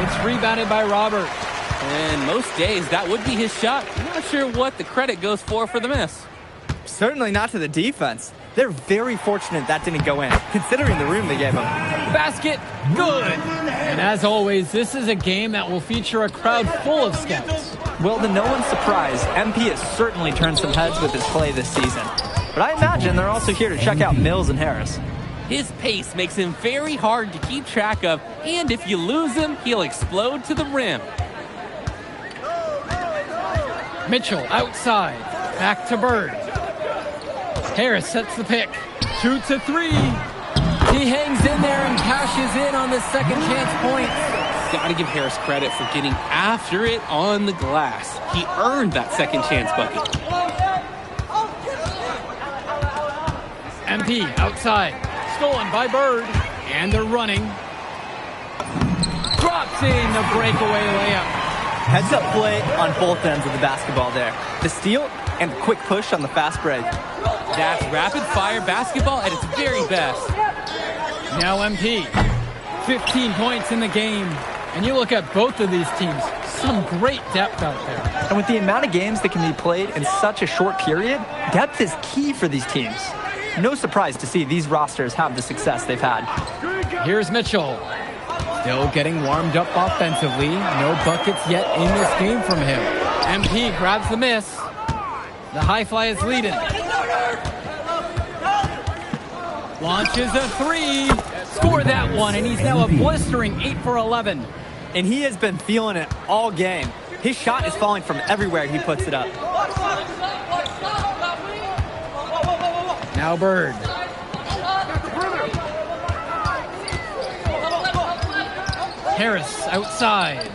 It's rebounded by Robert. And most days, that would be his shot. I'm not sure what the credit goes for the miss. Certainly not to the defense. They're very fortunate that didn't go in, considering the room they gave them. Basket, good. And as always, this is a game that will feature a crowd full of scouts. Well, to no one's surprise, MP has certainly turned some heads with his play this season. But I imagine they're also here to check out Mills and Harris. His pace makes him very hard to keep track of, and if you lose him, he'll explode to the rim. Mitchell outside, back to Bird. Harris sets the pick, shoots a three. He hangs in there and cashes in on the second chance point. Got to give Harris credit for getting after it on the glass. He earned that second chance bucket. MP outside, stolen by Bird, and they're running. Drops in the breakaway layup. Heads-up play on both ends of the basketball there. The steal and the quick push on the fast break. That's rapid-fire basketball at its very best. Now MP, 15 points in the game. And you look at both of these teams, some great depth out there. And with the amount of games that can be played in such a short period, depth is key for these teams. No surprise to see these rosters have the success they've had. Here's Mitchell. Still getting warmed up offensively. No buckets yet in this game from him. MP grabs the miss. The high fly is leading. Launches a three. Score that one, and he's now a blistering 8 for 11. And he has been feeling it all game. His shot is falling from everywhere he puts it up. Now Bird. Harris outside.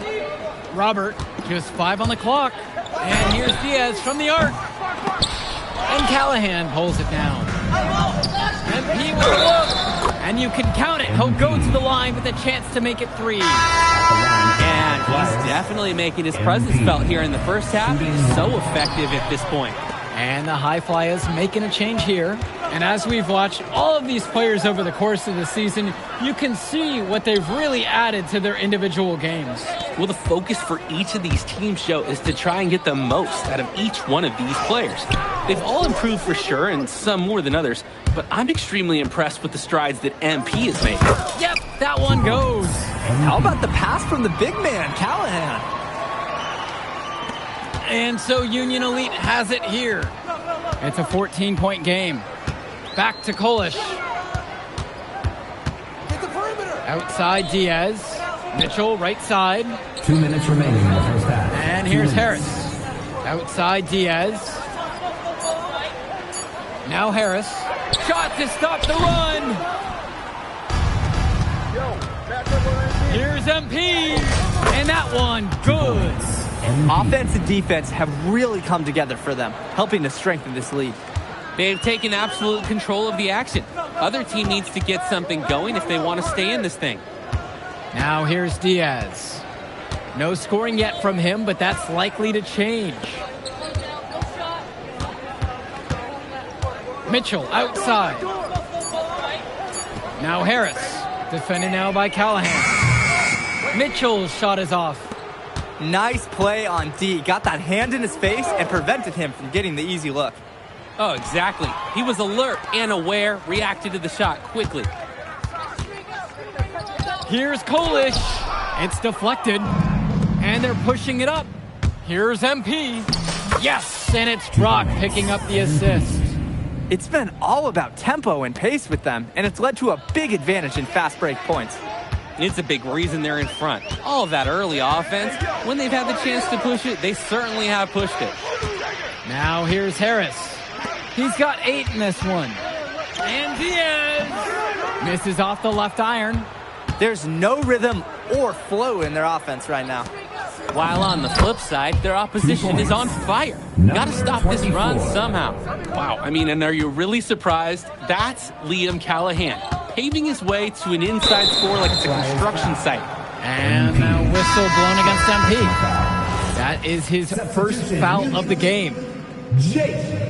Robert, just 5 on the clock. And here's Diaz from the arc. And Callahan pulls it down. MP with a look. And you can count it. He'll go to the line with a chance to make it 3. And he's definitely making his presence felt here in the first half. He's so effective at this point. And the high fly is making a change here. And as we've watched all of these players over the course of the season, you can see what they've really added to their individual games. Well, the focus for each of these teams, Joe, is to try and get the most out of each one of these players. They've all improved for sure, and some more than others, but I'm extremely impressed with the strides that MP is making. Yep, that one goes. How about the pass from the big man, Callahan? And so Union Elite has it here. It's a 14-point game. Back to Kolish. Outside Diaz. Mitchell right side. 2 minutes remaining in the first half. And here's Harris. Outside Diaz. Now Harris. Shot to stop the run. Here's MP. And that one good. Offense and defense have really come together for them, helping to strengthen this lead. They've taken absolute control of the action. Other team needs to get something going if they want to stay in this thing. Now here's Diaz. No scoring yet from him, but that's likely to change. Mitchell outside. Now Harris. Defended now by Callahan. Mitchell's shot is off. Nice play on D. Got that hand in his face and prevented him from getting the easy look. Oh, exactly. He was alert and aware, reacted to the shot quickly. Here's Kolish. It's deflected. And they're pushing it up. Here's MP. Yes, and it's Brock picking up the assist. It's been all about tempo and pace with them, and it's led to a big advantage in fast break points. It's a big reason they're in front. All of that early offense, when they've had the chance to push it, they certainly have pushed it. Now here's Harris. He's got 8 in this one. And Diaz misses off the left iron. There's no rhythm or flow in their offense right now. While on the flip side, their opposition is on fire. Gotta stop this run somehow. Wow, I mean, and are you really surprised? That's Liam Callahan, paving his way to an inside score like it's a construction site. And a whistle blown against MP. That is his first foul of the game. Jake